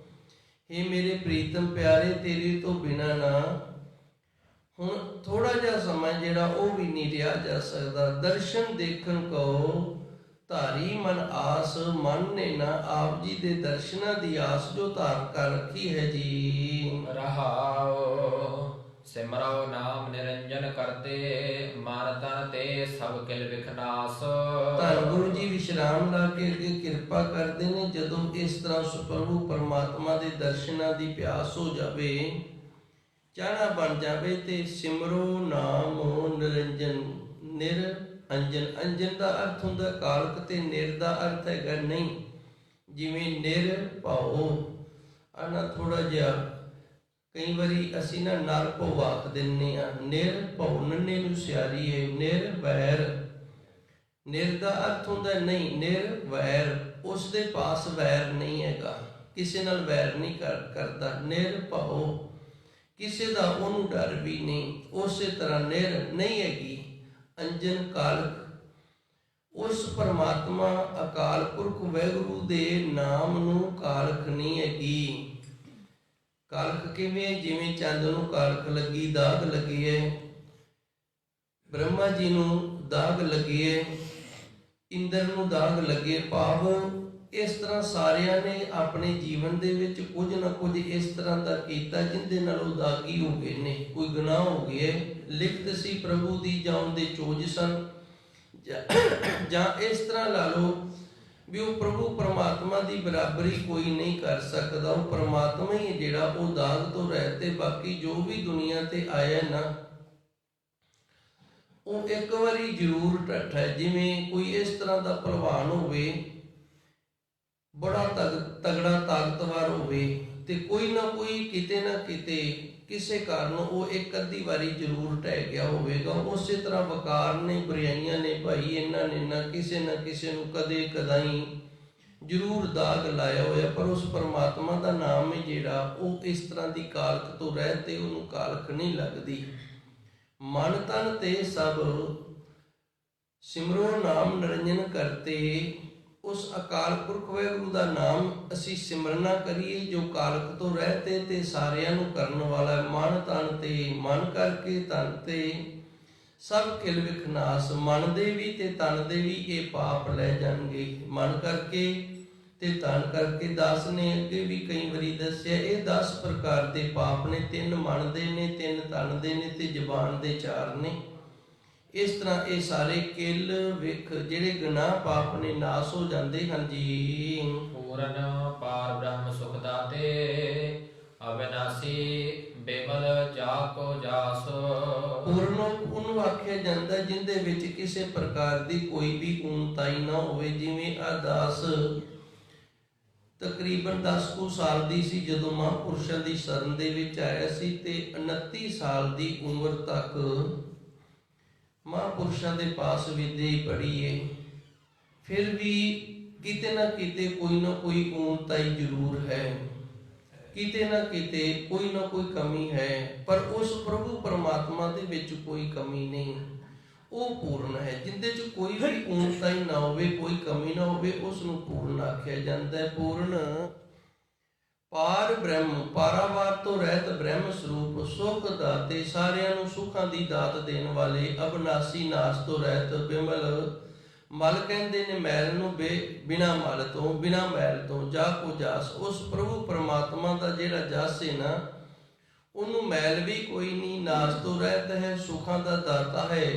ਇਹ ਮੇਰੇ ਪ੍ਰੀਤਮ ਪਿਆਰੇ ਤੇਰੇ ਤੋਂ ਬਿਨਾ ਨਾ ਹੁਣ ਥੋੜਾ ਜਿਹਾ ਸਮਾਂ ਜਿਹੜਾ ਉਹ ਵੀ ਨਹੀਂ ਰਿਹਾ ਜਾ ਸਕਦਾ। ਦਰਸ਼ਨ ਦੇਖਣ ਕੋ ਧਾਰੀ ਮਨ ਆਸ, ਮਨ ਨੇ ਨਾ ਆਪ ਜੀ ਦੇ ਦਰਸ਼ਨਾਂ ਦੀ ਆਸ ਜੋ ਧਾਰ ਕਰ ਰੱਖੀ ਹੈ ਜੀ। ਰਹਾਉ ਸਿਮਰਉ ਨਾਮ ਨਿਰੰਜਨ ਕਰਤੇ, ਮਨ ਤਨ ਤੇ ਸਭ ਕਿਲ ਵਿਖਨਾਸ। ਧੰਨ ਗੁਰੂ ਜੀ ਵਿਸ਼ਰਾਮ ਲਾ ਕੇ ਅੱਗੇ ਕਿਰਪਾ ਕਰਦੇ ਨੇ। ਜਦੋਂ ਇਸ ਤਰ੍ਹਾਂ ਸੁਪ੍ਰਭੂ ਪਰਮਾਤਮਾ ਦੇ ਦਰਸ਼ਨਾਂ ਦੀ ਪਿਆਸ ਹੋ ਜਾਵੇ, ਚਾਹਨਾ ਬਣ ਜਾਵੇ ਤੇ ਸਿਮਰੋ ਨਾਮ ਨਿਰੰਜਨ। ਨਿਰ ਅੰਜਨ, ਅੰਜਨ ਦਾ ਅਰਥ ਹੁੰਦਾ ਕਾਲਕ ਤੇ ਨਿਰ ਦਾ ਅਰਥ ਹੈਗਾ ਨਹੀਂ। ਜਿਵੇਂ ਨਿਰ ਭਾਉ ਆਨਾ ਥੋੜਾ ਜਿਹਾ ਕਈ ਵਾਰੀ ਅਸੀਂ ਨਾ ਨਰ ਭਉ ਆਖ ਦਿੰਦੇ ਆ। ਨਿਰ ਭਉ ਨੰਨੇ ਨੂੰ ਸਿਆਰੀ ਹੈ। ਨਿਰ ਵੈਰ, ਨਿਰ ਦਾ ਅਰਥ ਹੁੰਦਾ ਨਹੀਂ, ਨਿਰ ਵੈਰ, ਉਸ ਦੇ ਪਾਸ ਵੈਰ ਨਹੀਂ ਹੈਗਾ, ਕਿਸੇ ਨਾਲ ਵੈਰ ਨਹੀਂ ਕਰਦਾ। ਨਿਰ ਭਉ, ਕਿਸੇ ਦਾ ਉਹਨੂੰ ਡਰ ਵੀ ਨਹੀਂ। ਉਸੇ ਤਰ੍ਹਾਂ ਨਿਰ ਨਹੀਂ ਹੈਗੀ ਅੰਜਨ ਕਾਲਕ। ਉਸ ਪਰਮਾਤਮਾ ਅਕਾਲ ਪੁਰਖ ਵਾਹਿਗੁਰੂ ਦੇ ਨਾਮ ਨੂੰ ਕਾਲਕ ਨਹੀਂ ਹੈਗੀ। ਕਾਲਕ ਕਿਵੇਂ? ਜਿਵੇਂ ਚੰਦ ਨੂੰ ਕਾਲਕ ਲੱਗੀ, ਦਾਗ ਲੱਗੀ ਹੈ, ਬ੍ਰਹਮਾ ਜੀ ਨੂੰ ਦਾਗ ਲੱਗੀ ਹੈ, ਇੰਦਰ ਨੂੰ ਦਾਗ ਲੱਗੇ। ਭਾਵ ਇਸ ਤਰ੍ਹਾਂ ਸਾਰਿਆਂ ਨੇ ਆਪਣੇ ਜੀਵਨ ਦੇ ਵਿੱਚ ਕੁਝ ਨਾ ਕੁਝ ਇਸ ਤਰ੍ਹਾਂ ਦਾ ਕੀਤਾ ਜਿਹਦੇ ਨਾਲ ਉਹ ਦਾਗੀ ਹੋ ਗਏ ਨੇ, ਕੋਈ ਗੁਨਾਹ ਹੋ ਗਿਆ। ਲਿਖਤ ਸੀ ਪ੍ਰਭੂ ਦੀ ਜਾਂ ਉਹਦੇ ਚੋਜ ਸਨ, ਜਾਂ ਇਸ ਤਰ੍ਹਾਂ ਲਾ ਲਓ ਵੀ ਉਹ ਪ੍ਰਭੂ ਪਰਮਾਤਮਾ ਦੀ ਬਰਾਬਰੀ ਕੋਈ ਨਹੀਂ ਕਰ ਸਕਦਾ। ਉਹ ਪਰਮਾਤਮਾ ਹੀ ਹੈ ਜਿਹੜਾ ਉਹ ਦਾਗ ਤੋਂ ਰਹਿਤ ਤੇ ਬਾਕੀ ਜੋ ਵੀ ਦੁਨੀਆ ਤੇ ਆਇਆ ਨਾ ਉਹ ਇੱਕ ਵਾਰੀ ਜ਼ਰੂਰ ਟੱਠਾ ਹੈ। ਜਿਵੇਂ ਕੋਈ ਇਸ ਤਰ੍ਹਾਂ ਦਾ ਪਹਿਲਵਾਨ ਹੋਵੇ, ਬੜਾ ਤਗੜਾ ਤਾਕਤਵਰ ਹੋਵੇ ਤੇ ਕੋਈ ਨਾ ਕੋਈ ਕਿਤੇ ਨਾ ਕਿਤੇ ਕਿਸੇ ਕਾਰਨ ਉਹ ਇੱਕ ਅੱਧੀ ਵਾਰੀ ਜ਼ਰੂਰ ਢਹਿ ਗਿਆ ਹੋਵੇਗਾ। ਉਸੇ ਤਰ੍ਹਾਂ ਵਕਾਰ ਨੇ, ਬੁਰਾਈਆਂ ਨੇ ਭਾਈ ਇਹਨਾਂ ਨੇ ਨਾ ਕਿਸੇ ਨੂੰ ਕਦੇ ਕਦਾਈ ਜ਼ਰੂਰ ਦਾਗ ਲਾਇਆ ਹੋਇਆ। ਪਰ ਉਸ ਪਰਮਾਤਮਾ ਦਾ ਨਾਮ ਹੈ ਜਿਹੜਾ ਉਹ ਇਸ ਤਰ੍ਹਾਂ ਦੀ ਕਾਲਕ ਤੋਂ ਰਹਿਤ ਤੇ ਉਹਨੂੰ ਕਾਲਕ ਨਹੀਂ ਲੱਗਦੀ। ਮਨ ਤਨ ਤੇ ਸਭ ਸਿਮਰੋ ਨਾਮ ਨਿਰੰਜਨ ਕਰਤੇ। ਉਸ ਅਕਾਲ ਪੁਰਖ ਵਾਹਿਗੁਰੂ ਦਾ ਨਾਮ ਅਸੀਂ ਸਿਮਰਨਾ ਕਰੀਏ ਜੋ ਕਾਲਕ ਤੋਂ ਰਹਿਤੇ ਤੇ ਸਾਰਿਆਂ ਨੂੰ ਕਰਨ ਵਾਲਾ। ਮਨ ਤਨ ਤੇ, ਮਨ ਕਰਕੇ ਤਨ ਤੇ ਸਭ ਕਿਲ ਵਿਖਨਾਸ। ਮਨ ਦੇ ਵੀ ਤੇ ਤਨ ਦੇ ਵੀ ਇਹ ਪਾਪ ਲੈ ਜਾਣਗੇ। ਮਨ ਕਰਕੇ ਤੇ ਤਨ ਕਰਕੇ। ਦਾਸ ਨੇ ਅੱਗੇ ਵੀ ਕਈ ਵਾਰੀ ਦੱਸਿਆ ਇਹ 10 ਪ੍ਰਕਾਰ ਦੇ ਪਾਪ ਨੇ। 3 ਮਨ ਦੇ ਨੇ, 3 ਤਨ ਦੇ ਨੇ ਤੇ ਜ਼ਬਾਨ ਦੇ 4 ਨੇ। ਇਸ ਤਰ੍ਹਾਂ ਇਹ ਸਾਰੇ ਕਿਲ ਵਿਖ ਜਿਹੜੇ ਗੁਨਾਹ ਪਾਪ ਨੇ ਨਾਸ ਹੋ ਜਾਂਦੇ ਹਨ ਜੀ। ਪੂਰਨ ਪਾਰ ਬ੍ਰਹਮ ਸੁਖ ਦਾਤੇ, ਅਬਿਨਾਸੀ ਬੇਮਲ ਜਾ ਕੋ ਜਾਸ। ਪੂਰਨ ਉਹਨੂੰ ਆਖਿਆ ਜਾਂਦਾ ਜਿੰਦੇ ਵਿੱਚ ਕਿਸੇ ਪ੍ਰਕਾਰ ਦੀ ਕੋਈ ਵੀ ਊਨਤਾਈ ਨਾ ਹੋਵੇ। ਜਿਵੇਂ ਅਰਦਾਸ ਤਕਰੀਬਨ 10 ਕੁ ਸਾਲ ਦੀ ਸੀ ਜਦੋਂ ਮਹਾਂਪੁਰਸ਼ਾਂ ਦੀ ਸ਼ਰਨ ਦੇ ਵਿੱਚ ਆਇਆ ਸੀ ਤੇ 29 ਸਾਲ ਦੀ ਉਮਰ ਤੱਕ ਮਹਾਂਪੁਰਸ਼ਾਂ ਦੇ ਪਾਸ ਵਿਦਿਆ ਹੀ ਪੜ੍ਹੀ ਏ। ਫਿਰ ਵੀ ਕਿਤੇ ਨਾ ਕਿਤੇ ਕੋਈ ਨਾ ਕੋਈ ਊਨਤਾਈ ਜ਼ਰੂਰ ਹੈ, ਕਿਤੇ ਨਾ ਕਿਤੇ ਕੋਈ ਨਾ ਕੋਈ ਕਮੀ ਹੈ। ਪਰ ਉਸ ਪ੍ਰਭੂ ਪਰਮਾਤਮਾ ਦੇ ਵਿੱਚ ਕੋਈ ਕਮੀ ਨਹੀਂ, ਉਹ ਪੂਰਨ ਹੈ। ਜਿੰਦੇ 'ਚ ਕੋਈ ਵੀ ਊਨਤਾਈ ਨਾ ਹੋਵੇ, ਕੋਈ ਕਮੀ ਨਾ ਹੋਵੇ, ਉਸ ਨੂੰ ਪੂਰਨ ਆਖਿਆ ਜਾਂਦਾ ਹੈ। ਪੂਰਨ ਪਾਰ ਬ੍ਰਹਮ, ਪਾਰਾਵਾਰ ਤੋਂ ਰਹਿਤ ਬ੍ਰਹਮ ਸਰੂਪ। ਸੁਖ ਦਾਤੇ, ਸਾਰਿਆਂ ਨੂੰ ਸੁੱਖਾਂ ਦੀ ਦਾਤ ਦੇਣ ਵਾਲੇ। ਅਬਨਾਸੀ, ਨਾਸ ਤੋਂ ਰਹਿਤ। ਬਿਮਲ, ਮਲ ਕਹਿੰਦੇ ਨੇ ਮੈਲ ਨੂੰ, ਬਿਨਾ ਮਲ ਤੋਂ, ਬਿਨਾ ਮੈਲ ਤੋਂ। ਜਾ ਕੋ ਜਾਸ, ਉਸ ਪ੍ਰਭੂ ਪਰਮਾਤਮਾ ਦਾ ਜਿਹੜਾ ਜਸ ਹੈ ਨਾ ਉਹਨੂੰ ਮੈਲ ਵੀ ਕੋਈ ਨਹੀਂ। ਨਾਸ ਤੋਂ ਰਹਿਤ ਹੈ, ਸੁੱਖਾਂ ਦਾ ਦਾਤਾ ਹੈ।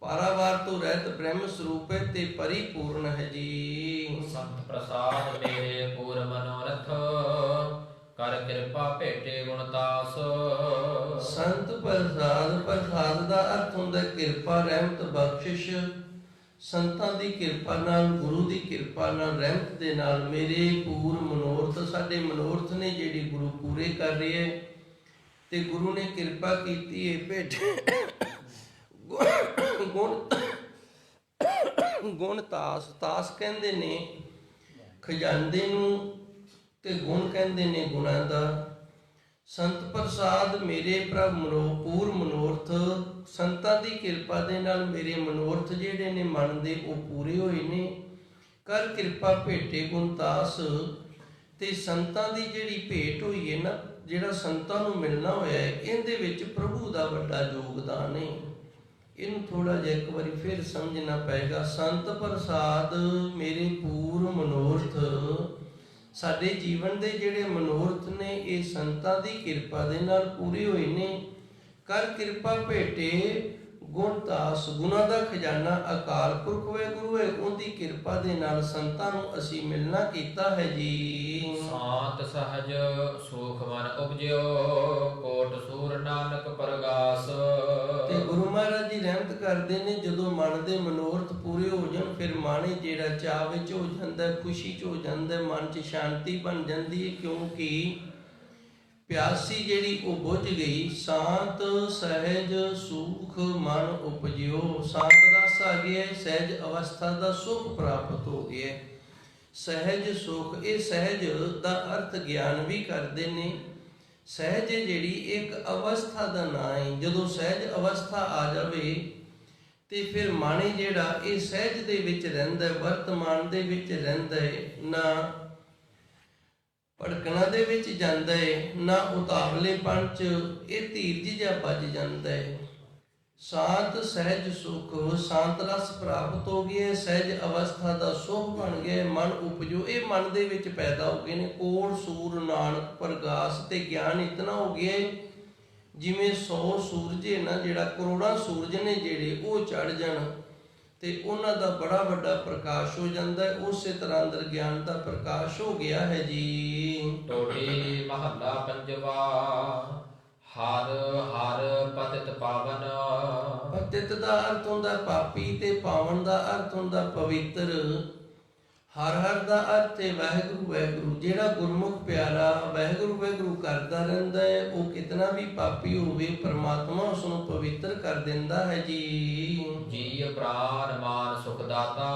ਪਾਰਾਵਾਰ ਤੋਂ ਰਹਿਤ ਬ੍ਰਹਮ ਸਰੂਪ ਹੈ ਤੇ ਪਰਿਪੂਰਨ ਹੈ ਜੀ। ਸੰਤ ਪ੍ਰਸਾਦ ਮੇਰੇ ਪੂਰ ਮਨੋਰਥ, ਕਰ ਕਿਰਪਾ ਭੇਟੇ ਗੁਣਤਾਸ। ਸੰਤ ਪ੍ਰਸਾਦ, ਪ੍ਰਸਾਦ ਦਾ ਅਰਥ ਹੁੰਦਾ ਕਿਰਪਾ, ਰਹਿਮਤ, ਬਖਸ਼ਿਸ਼। ਸੰਤਾਂ ਦੀ ਕਿਰਪਾ ਨਾਲ, ਗੁਰੂ ਦੀ ਕਿਰਪਾ ਨਾਲ, ਰਹਿਮਤ ਦੇ ਨਾਲ ਮੇਰੇ ਪੂਰ ਮਨੋਰਥ, ਸਾਡੇ ਮਨੋਰਥ ਨੇ ਜਿਹੜੇ ਗੁਰੂ ਪੂਰੇ ਕਰ ਰਹੇ ਹੈ। ਤੇ ਗੁਰੂ ਨੇ ਕਿਰਪਾ ਕੀਤੀ ਹੈ ਭੇਟ ਗੁਣ ਤਾਸ ਕਹਿੰਦੇ ਨੇ ਖਜ਼ਾਨੇ ਨੂੰ, ਤੇ ਗੁਣ ਕਹਿੰਦੇ ਨੇ ਗੁਣਾਂ ਦਾ। ਸੰਤ ਪ੍ਰਸਾਦ ਮੇਰੇ ਪ੍ਰਭ ਪੂਰ ਮਨੋਰਥ, ਸੰਤਾਂ ਦੀ ਕਿਰਪਾ ਦੇ ਨਾਲ ਮੇਰੇ ਮਨੋਰਥ ਜਿਹੜੇ ਨੇ ਮਨ ਦੇ ਉਹ ਪੂਰੇ ਹੋਏ ਨੇ। ਕਰ ਕਿਰਪਾ ਭੇਟੇ ਗੁਣਤਾਸ, ਤੇ ਸੰਤਾਂ ਦੀ ਜਿਹੜੀ ਭੇਟ ਹੋਈ ਹੈ ਨਾ, ਜਿਹੜਾ ਸੰਤਾਂ ਨੂੰ ਮਿਲਣਾ ਹੋਇਆ ਹੈ, ਇਹਦੇ ਵਿੱਚ ਪ੍ਰਭੂ ਦਾ ਵੱਡਾ ਯੋਗਦਾਨ ਹੈ। ਇਹਨੂੰ ਥੋੜਾ ਜਿਹਾ ਇੱਕ ਵਾਰੀ ਫਿਰ ਸਮਝਣਾ ਪਏਗਾ। ਸੰਤ ਪ੍ਰਸਾਦ ਮੇਰੇ ਪੂਰ ਮਨੋਰਥ, ਸਾਡੇ ਜੀਵਨ ਦੇ ਜਿਹੜੇ ਮਨੋਰਥ ਨੇ ਇਹ ਸੰਤਾਂ ਦੀ ਕਿਰਪਾ ਦੇ ਨਾਲ ਪੂਰੇ ਹੋਏ ਨੇ। ਕਰ ਕਿਰਪਾ ਭੇਟੇ ਗੁਣਤਾਸ, ਗੁਣਾਂ ਦਾ ਖਜ਼ਾਨਾ ਅਕਾਲ ਪੁਰਖ ਵਾਹਿਗੁਰੂ ਹੈ, ਉਹਦੀ ਕਿਰਪਾ ਦੇ ਨਾਲ ਸੰਤਾਂ ਨੂੰ ਅਸੀਂ ਮਿਲਣਾ ਕੀਤਾ ਹੈ ਜੀ। ਸਾਤ ਸਹਜ ਸੁਖ ਮਨ ਉਪਜਿਓ, ਕੋਟ ਸੂਰ ਨਾਨਕ ਪ੍ਰਗਾਸ। ਤੇ ਗੁਰੂ ਮਹਾਰਾਜ ਜੀ ਰਹਿਮਤ ਕਰਦੇ ਨੇ, ਜਦੋਂ ਮਨ ਦੇ ਮਨੋਰਥ ਪੂਰੇ ਹੋ ਜਾਣ ਫਿਰ ਮਨ ਜਿਹੜਾ ਚਾਅ ਵਿੱਚ ਹੋ ਜਾਂਦਾ, ਖੁਸ਼ੀ 'ਚ ਹੋ ਜਾਂਦਾ, ਮਨ 'ਚ ਸ਼ਾਂਤੀ ਬਣ ਜਾਂਦੀ ਹੈ, ਕਿਉਂਕਿ ਪਿਆਸੀ ਜਿਹੜੀ ਉਹ ਬੁੱਝ ਗਈ। ਸ਼ਾਂਤ ਸਹਿਜ ਸੁਖ ਮਨ ਉਪਜਿਓ, ਸ਼ਾਂਤ ਰਸ ਆ ਗਿਆ, ਸਹਿਜ ਅਵਸਥਾ ਦਾ ਸੁਖ ਪ੍ਰਾਪਤ ਹੋ ਗਿਆ। ਸਹਿਜ ਸੁਖ, ਇਹ ਸਹਿਜ ਦਾ ਅਰਥ ਗਿਆਨ ਵੀ ਕਰਦੇ ਨੇ। ਸਹਿਜ ਜਿਹੜੀ ਇੱਕ ਅਵਸਥਾ ਦਾ ਨਾਂ ਹੈ। ਜਦੋਂ ਸਹਿਜ ਅਵਸਥਾ ਆ ਜਾਵੇ ਤੇ ਫਿਰ ਮਨ ਜਿਹੜਾ ਇਹ ਸਹਿਜ ਦੇ ਵਿੱਚ ਰਹਿੰਦਾ, ਵਰਤਮਾਨ ਦੇ ਵਿੱਚ ਰਹਿੰਦਾ ਹੈ, ਨਾ ਭੜਕਣਾ ਦੇ ਵਿੱਚ ਜਾਂਦਾ ਹੈ, ਨਾ ਉਤਾਵਲੇਪਣ 'ਚ ਇਹ ਧੀਰਜ ਜਿਹਾ ਵੱਜ ਜਾਂਦਾ ਹੈ। ਸ਼ਾਂਤ ਸਹਿਜ ਸੁਖ, ਸ਼ਾਂਤ ਰਸ ਪ੍ਰਾਪਤ ਹੋ ਗਿਆ, ਸਹਿਜ ਅਵਸਥਾ ਦਾ ਸੁਖ ਬਣ ਗਿਆ, ਮਨ ਉਪਜੋ, ਇਹ ਮਨ ਦੇ ਵਿੱਚ ਪੈਦਾ ਹੋ ਗਏ ਨੇ। ਕੋਟ ਸੂਰ ਨਾਨਕ ਪ੍ਰਗਾਸ, ਤੇ ਗਿਆਨ ਇਤਨਾ ਹੋ ਗਿਆ ਜਿਵੇਂ 100 ਸੂਰਜੇ ਨਾ, ਜਿਹੜਾ ਕਰੋੜਾਂ ਸੂਰਜ ਨੇ ਜਿਹੜੇ ਉਹ ਚੜ ਜਾਣ ਤੇ ਉਹਨਾਂ ਦਾ ਬੜਾ ਵੱਡਾ ਪ੍ਰਕਾਸ਼ ਹੋ ਜਾਂਦਾ ਹੈ। ਉਸੇ ਤਰ੍ਹਾਂ ਅੰਦਰ ਗਿਆਨ ਦਾ ਪ੍ਰਕਾਸ਼ ਹੋ ਗਿਆ ਹੈ ਜੀ। ਟੋਟੀ ਮਹੱਲਾ ਪੰਜਵਾ। ਹਰ ਹਰ ਪਤਿਤ ਪਾਵਨ। ਪਤਿਤ ਦਾ ਅਰਥ ਹੁੰਦਾ ਪਾਪੀ ਤੇ ਪਾਵਨ ਦਾ ਅਰਥ ਹੁੰਦਾ ਪਵਿੱਤਰ। ਹਰ ਹਰ ਦਾ ਅਰਥ ਹੈ ਵਾਹਿਗੁਰੂ ਵਾਹਿਗੁਰੂ। ਜਿਹੜਾ ਗੁਰਮੁਖ ਪਿਆਰਾ ਵਾਹਿਗੁਰੂ ਵਾਹਿਗੁਰੂ ਕਰਦਾ ਰਹਿੰਦਾ ਹੈ, ਉਹ ਕਿਤਨਾ ਵੀ ਪਾਪੀ ਹੋਵੇ ਪਰਮਾਤਮਾ ਉਸ ਨੂੰ ਪਵਿੱਤਰ ਕਰ ਦਿੰਦਾ ਹੈ ਜੀ। ਜੀ ਪ੍ਰਾਨ ਮਾਨ ਸੁਖ ਦਾਤਾ,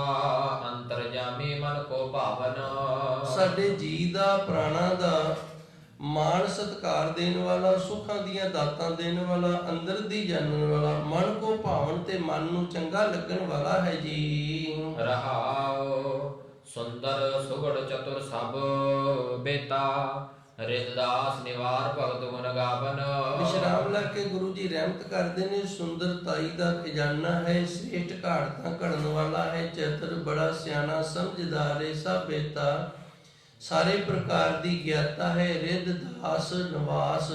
ਅੰਤਰਜਾਮੀ ਮਨ ਕੋ ਭਾਵਨ। ਸਾਡੇ ਜੀ ਦਾ ਪ੍ਰਾਣਾ ਦਾ ਮਾਣ ਸਤਿਕਾਰ ਦੇਣ ਵਾਲਾ, ਸੁੱਖਾਂ ਦੀਆਂ ਦਾਤਾਂ ਦੇਣ ਵਾਲਾ, ਅੰਦਰ ਦੀ ਜਾਣਨ ਵਾਲਾ, ਮਨ ਕੋ ਭਾਵਨ ਤੇ ਮਨ ਨੂੰ ਚੰਗਾ ਲੱਗਣ ਵਾਲਾ ਹੈ ਜੀ। ਰਹਾਉ ਸੁੰਦਰ ਸੁਗੜ ਚਤੁਰ ਸਭ ਬੇਤਾ, ਰਿਦਦਾਸ ਨਿਵਾਰ ਭਗਤ ਗੁਣ ਗਾਵਨ। ਵਿਸ਼ਰਾਮ ਲੈ ਕੇ ਗੁਰੂ ਜੀ ਰਹਿਮਤ ਕਰਦੇ ਨੇ। ਸੁੰਦਰਤਾਈ ਦਾ ਖਜ਼ਾਨਾ ਹੈ, ਸ੍ਰੇਸ਼ਟ ਘਾੜਤਾਂ ਘੜਨ ਵਾਲਾ ਹੈ, ਚਤੁਰ ਬੜਾ ਸਿਆਣਾ ਸਮਝਦਾਰ ਹੈ, ਸਭ ਬੇਤਾ ਸਾਰੇ ਪ੍ਰਕਾਰ ਦੀ ਗਿਆਤਾ ਹੈ, ਰਿੱਧ ਦਾਸ ਨਿਵਾਸ,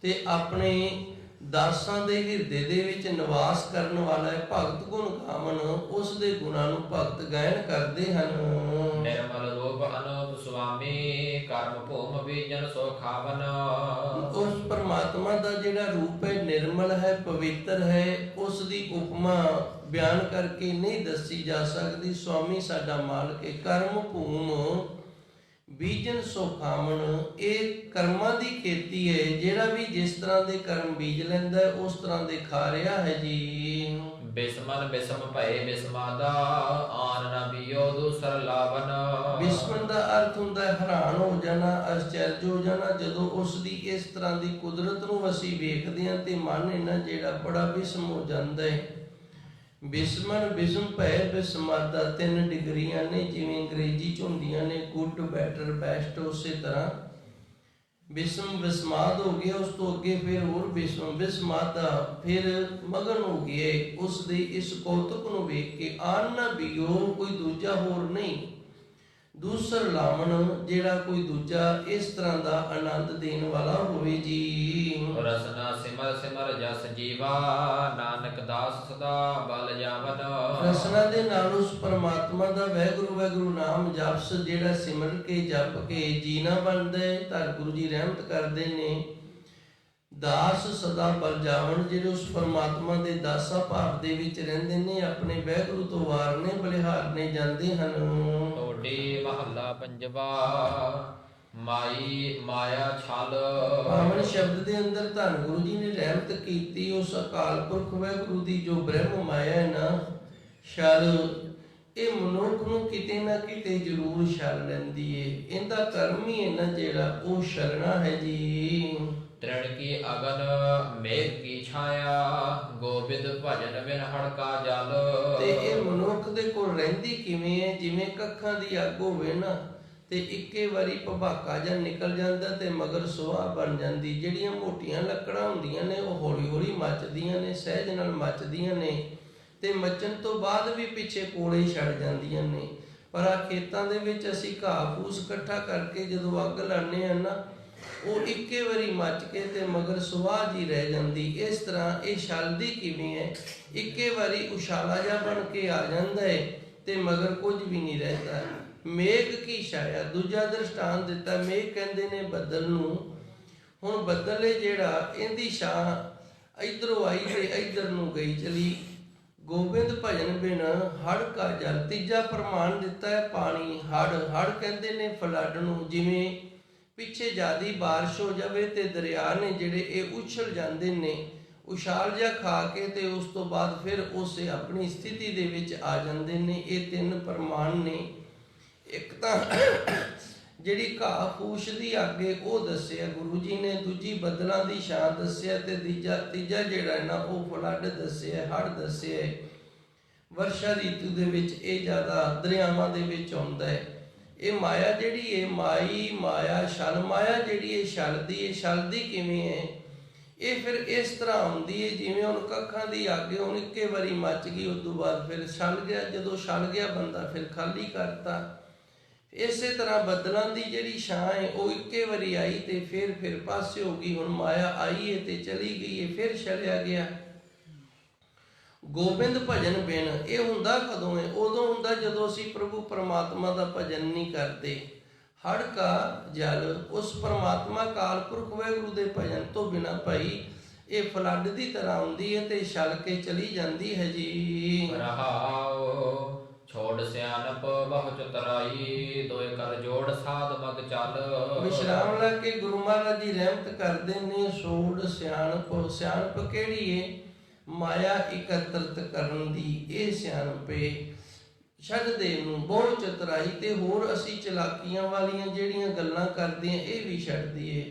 ਤੇ ਆਪਣੇ ਦਾਸਾਂ ਦੇ ਹਿਰਦੇ ਦੇ ਵਿੱਚ ਨਿਵਾਸ ਕਰਨ ਵਾਲਾ ਹੈ। ਭਗਤ ਗੁਣ ਗਾਵਨ, ਉਸ ਦੇ ਗੁਣਾਂ ਨੂੰ ਭਗਤ ਗਾਇਨ ਕਰਦੇ ਹਨ। ਨਿਰਮਲ ਰੂਪ ਅਨੂਪ ਸੁਆਮੀ, ਕਰਮ ਭੂਮ ਬੀਜਨ ਸੋ ਖਾਵਨ। ਉਸ ਪਰਮਾਤਮਾ ਦਾ ਜਿਹੜਾ ਰੂਪ ਹੈ ਨਿਰਮਲ ਹੈ, ਪਵਿੱਤਰ ਹੈ, ਉਸ ਦੀ ਉਪਮਾ ਬਿਆਨ ਕਰਕੇ ਨਹੀਂ ਦੱਸੀ ਜਾ ਸਕਦੀ। ਸੁਆਮੀ ਸਾਡਾ ਮਾਲਕ ਹੈ। ਕਰਮ ਭੂਮ ਬੀਜਨ ਸੋ ਖਾਵਨ, ਇਹ ਕਰਮਾਂ ਦੀ ਖੇਤੀ ਹੈ। ਜਿਹੜਾ ਵੀ ਜਿਸ ਤਰ੍ਹਾਂ ਦੇ ਕਰਮ ਬੀਜ ਲੈਂਦਾ ਉਸ ਤਰ੍ਹਾਂ ਦੇ ਖਾ ਰਿਹਾ ਹੈ ਜੀ। ਬਿਸਮਨ ਬਿਸਮ ਭਏ ਬਿਸਮਾਦਾ, ਆਨ ਨਾ ਬੀਓ ਦੂਸਰ ਲਾਵਨ। ਬਿਸਮਨ ਦਾ ਅਰਥ ਹੁੰਦਾ ਹੈ ਹੈਰਾਨ ਹੋ ਜਾਣਾ, ਅਚਰਜ ਹੋ ਜਾਣਾ। ਜਦੋਂ ਉਸ ਦੀ ਇਸ ਤਰ੍ਹਾਂ ਦੀ ਕੁਦਰਤ ਨੂੰ ਅਸੀਂ ਵੇਖਦੇ ਹਾਂ ਤੇ ਮਨ ਇਹਨਾਂ ਜਿਹੜਾ ਬੜਾ ਬਿਸਮ ਹੋ ਜਾਂਦਾ ਹੈ। ਬਿਸਮਨ ਬਿਸਮ ਭੈ ਬਿਸਮਾਦਾ, 3 ਡਿਗਰੀਆਂ ਨੇ, ਜਿਵੇਂ ਅੰਗਰੇਜ਼ੀ 'ਚ ਹੁੰਦੀਆਂ ਨੇ ਗੁੱਡ ਬੈਟਰ ਬੈਸਟ, ਉਸੇ ਤਰ੍ਹਾਂ ਬਿਸਮ ਬਿਸਮਾਦ ਹੋ ਗਿਆ। ਉਸ ਤੋਂ ਅੱਗੇ ਫਿਰ ਹੋਰ ਬਿਸਮ ਬਿਸਮਾਦਾ, ਫਿਰ ਮਗਨ ਹੋ ਗਿਆ ਉਸ ਦੇ ਇਸ ਕੌਤਕ ਨੂੰ ਵੇਖ ਕੇ। ਆਨ ਨਾ ਬੀਓ, ਕੋਈ ਦੂਜਾ ਹੋਰ ਨਹੀਂ, ਦੂਸਰ ਲਾਵਣ, ਜਿਹੜਾ ਕੋਈ ਦੂਜਾ ਇਸ ਤਰ੍ਹਾਂ ਦਾ ਆਨੰਦ ਦੇਣ ਵਾਲਾ ਹੋਵੇ ਜੀ। ਰਸਨਾ ਸਿਮਰ ਸਿਮਰ ਜਸ ਜੀਵਾ, ਨਾਨਕ ਦਾਸ ਸਦਾ ਬਲ ਜਾਵਨ। ਰਸਨਾ ਦੇ ਨਾਲ ਉਸ ਪਰਮਾਤਮਾ ਦਾ ਵਾਹਿਗੁਰੂ ਵਾਹਿਗੁਰੂ ਨਾਮ ਜਪਸ, ਜਿਹੜਾ ਸਿਮਰ ਕੇ ਜਪ ਕੇ ਜੀਣਾ ਬਣਦਾ ਹੈ। ਧੰਨ ਗੁਰੂ ਜੀ ਰਹਿਮਤ ਕਰਦੇ ਨੇ। ਦਾਸ ਸਦਾ ਬਲਜਾਵਣ, ਜਿਹੜੇ ਉਸ ਪਰਮਾਤਮਾ ਦੇ ਦਾਸਾ ਭਾਵ ਦੇ ਵਿੱਚ ਰਹਿੰਦੇ ਨੇ, ਆਪਣੇ ਵਾਹਿਗੁਰੂ ਤੋਂ ਵਾਰਨੇ ਬਲਿਹਾਰਨੇ ਜਾਂਦੇ ਹਨ। ਟੋਡੀ ਮਹੱਲਾ ਪੰਜਵਾ। ਮਾਈ ਮਾਇਆ ਛਲ। ਪਾਵਨ ਸ਼ਬਦ ਦੇ ਅੰਦਰ ਧੰਨ ਗੁਰੂ ਜੀ ਨੇ ਰਹਿਮਤ ਕੀਤੀ ਉਸ ਅਕਾਲ ਪੁਰਖ ਵਾਹਿਗੁਰੂ ਦੀ, ਜੋ ਬ੍ਰਹਮ ਮਾਇਆ ਹੈ ਨਾ, ਛਲ, ਇਹ ਮਨੁੱਖ ਨੂੰ ਕਿਤੇ ਨਾ ਕਿਤੇ ਜ਼ਰੂਰ ਛਲ ਲੈਂਦੀ ਏ। ਇਹਦਾ ਕਰਮ ਹੀ ਹੈ ਨਾ ਜਿਹੜਾ, ਉਹ ਛਲਣਾ ਹੈ ਜੀ। ਤ੍ਰਿਣ ਕੀ ਅਗਨ ਮੇਘ ਕੀ ਛਾਇਆ, ਗੋਬਿੰਦ ਭਜਨ ਬਿਨ ਹੜਕਾ ਜਲ। ਤੇ ਇਹ ਮਨੁੱਖ ਦੇ ਕੋਲ ਰਹਿੰਦੀ ਕਿਵੇਂ ਹੈ? ਜਿਵੇਂ ਕੱਖਾਂ ਦੀ ਅੱਗ ਹੋਵੇ ਨਾ, ਤੇ ਇੱਕੇ ਵਾਰੀ ਭਬਾਕਾ ਜਾਂ ਨਿਕਲ ਜਾਂਦਾ ਤੇ ਮਗਰ ਸੁਆਹ ਬਣ ਜਾਂਦੀ। ਜਿਹੜੀਆਂ ਮੋਟੀਆਂ ਲੱਕੜਾਂ ਹੁੰਦੀਆਂ ਨੇ ਉਹ ਹੌਲੀ ਹੌਲੀ ਮੱਚਦੀਆਂ ਨੇ, ਸਹਿਜ ਨਾਲ ਮੱਚਦੀਆਂ ਨੇ, ਤੇ ਮੱਚਣ ਤੋਂ ਬਾਅਦ ਵੀ ਪਿੱਛੇ ਕੋਲੇ ਛੱਡ ਜਾਂਦੀਆਂ ਨੇ। ਪਰ ਆ ਖੇਤਾਂ ਦੇ ਵਿੱਚ ਅਸੀਂ ਘਾਹ ਫੂਸ ਇਕੱਠਾ ਕਰਕੇ ਜਦੋਂ ਅੱਗ ਲਾਉਂਦੇ ਆ ਨਾ, ਉਹ ਇੱਕੇ ਵਾਰੀ ਮੱਚ ਕੇ ਤੇ ਮਗਰ ਸੁਆਹ ਜੀ ਰਹਿ ਜਾਂਦੀ। ਇਸ ਤਰ੍ਹਾਂ ਇਹ ਛਲਦੀ ਕਿਵੇਂ ਹੈ? ਇੱਕੇ ਵਾਰੀ ਉਛਾਲਾ ਜਿਹਾ ਬਣ ਕੇ ਆ ਜਾਂਦਾ ਹੈ ਤੇ ਮਗਰ ਕੁਝ ਵੀ ਨਹੀਂ ਰਹਿੰਦਾ। ਮੇਘ ਕੀ ਛਾਇਆ, ਦੂਜਾ ਦ੍ਰਿਸ਼ਟਾਂਤ ਦਿੱਤਾ। ਮੇਘ ਕਹਿੰਦੇ ਨੇ ਬੱਦਲ ਨੂੰ। ਹੁਣ ਬੱਦਲ ਹੈ ਜਿਹੜਾ, ਇਹਦੀ ਛਾਂ ਇਧਰੋਂ ਆਈ ਤੇ ਇਧਰ ਨੂੰ ਗਈ ਚਲੀ। ਗੋਬਿੰਦ ਭਜਨ ਬਿਨ ਹੜ ਕਾ ਜਲ, ਤੀਜਾ ਪ੍ਰਮਾਣ ਦਿੱਤਾ ਹੈ ਪਾਣੀ। ਹੜ ਕਹਿੰਦੇ ਨੇ ਫਲੱਡ ਨੂੰ। ਜਿਵੇਂ ਪਿੱਛੇ ਜ਼ਿਆਦੀ ਬਾਰਿਸ਼ ਹੋ ਜਾਵੇ ਤੇ ਦਰਿਆ ਨੇ ਜਿਹੜੇ ਇਹ ਉਛਲ ਜਾਂਦੇ ਨੇ, ਉਛਾਲ ਜਿਹਾ ਖਾ ਕੇ ਤੇ ਉਸ ਤੋਂ ਬਾਅਦ ਫਿਰ ਉਸੇ ਆਪਣੀ ਸਥਿਤੀ ਦੇ ਵਿੱਚ ਆ ਜਾਂਦੇ ਨੇ। ਇਹ ਤਿੰਨ ਪ੍ਰਮਾਣ ਨੇ। ਇੱਕ ਤਾਂ ਜਿਹੜੀ ਘਾਹ ਫੂਸ ਦੀ ਅੱਗੇ ਉਹ ਦੱਸਿਆ ਗੁਰੂ ਜੀ ਨੇ, ਦੂਜੀ ਬੱਦਲਾਂ ਦੀ ਛਾਂ ਦੱਸਿਆ, ਤੇ ਤੀਜਾ ਜਿਹੜਾ ਹੈ ਨਾ ਉਹ ਫਲੱਡ ਦੱਸਿਆ, ਹੜ੍ਹ ਦੱਸਿਆ। ਵਰਸ਼ਾ ਰੀਤੂ ਦੇ ਵਿੱਚ ਇਹ ਜ਼ਿਆਦਾ ਦਰਿਆਵਾਂ ਦੇ ਵਿੱਚ ਆਉਂਦਾ ਹੈ। ਇਹ ਮਾਇਆ ਜਿਹੜੀ ਹੈ, ਮਾਇਆ ਛਲ, ਮਾਇਆ ਜਿਹੜੀ ਹੈ ਛਲਦੀ ਹੈ। ਛਲਦੀ ਕਿਵੇਂ ਹੈ? ਇਹ ਫਿਰ ਇਸ ਤਰ੍ਹਾਂ ਆਉਂਦੀ ਹੈ ਜਿਵੇਂ ਹੁਣ ਕੱਖਾਂ ਦੀ ਅੱਗ, ਹੁਣ ਇੱਕੇ ਵਾਰੀ ਮੱਚ ਗਈ, ਉਸ ਤੋਂ ਬਾਅਦ ਫਿਰ ਛਲ ਗਿਆ। ਜਦੋਂ ਛਲ ਗਿਆ ਬੰਦਾ ਫਿਰ ਖਾਲੀ ਕਰਤਾ। ਇਸੇ ਤਰ੍ਹਾਂ ਬੱਦਲਾਂ ਦੀ ਜਿਹੜੀ ਛਾਂ ਹੈ ਉਹ ਇੱਕੇ ਵਾਰੀ ਆਈ ਤੇ ਫਿਰ ਪਾਸੇ ਹੋ ਗਈ। ਹੁਣ ਮਾਇਆ ਆਈ ਹੈ ਤੇ ਚਲੀ ਗਈ ਹੈ, ਫਿਰ ਛਲਿਆ ਗਿਆ। ਗੋਬਿੰਦ ਭਜਨ ਬਿਨ, ਇਹ ਹੁੰਦਾ ਕਦੋਂ ਹੈ? ਉਦੋਂ ਹੁੰਦਾ ਜਦੋਂ ਅਸੀਂ ਪ੍ਰਭੂ ਪਰਮਾਤਮਾ ਦਾ ਭਜਨ ਨਹੀਂ ਕਰਦੇ। ਹੜ ਕਾ ਜਲ, ਉਸ ਪਰਮਾਤਮਾ ਕਾਲ ਪੁਰਖ ਵਾਹਿਗੁਰੂ ਦੇ ਭਜਨ ਤੋਂ ਬਿਨਾਂ ਭਾਈ ਇਹ ਫਲੱਡ ਦੀ ਤਰ੍ਹਾਂ ਆਉਂਦੀ ਹੈ ਤੇ ਛਲ ਕੇ ਚਲੀ ਜਾਂਦੀ ਹੈ ਜੀ। ਰਹਾਉ ਛੋੜ ਸਿਆਣਪ ਬਹੁ ਚਤੁਰਾਈ, ਦੋਏ ਕਰ ਜੋੜ ਸਾਧ ਮਗ ਚੱਲ। ਵਿਸ਼ਰਾਮ ਲੈ ਕੇ ਗੁਰੂ ਮਹਾਰਾਜ ਜੀ ਰਹਿਮਤ ਕਰਦੇ ਨੇ। ਛੋੜ ਸਿਆਣਪ, ਸਿਆਣਪ ਕਿਹੜੀ ਹੈ? ਮਾਇਆ ਇਕੱਤਰਤ ਕਰਨ ਦੀ ਇਹ ਸਿਆਣਪ ਏ। ਛੱਡਦੇ ਨੂੰ ਬਹੁ ਚਤੁਰਾਈ, ਤੇ ਹੋਰ ਅਸੀਂ ਚਲਾਕੀਆਂ ਵਾਲੀਆਂ ਜਿਹੜੀਆਂ ਗੱਲਾਂ ਕਰਦੇ ਆ ਇਹ ਵੀ ਛੱਡ ਦਈਏ।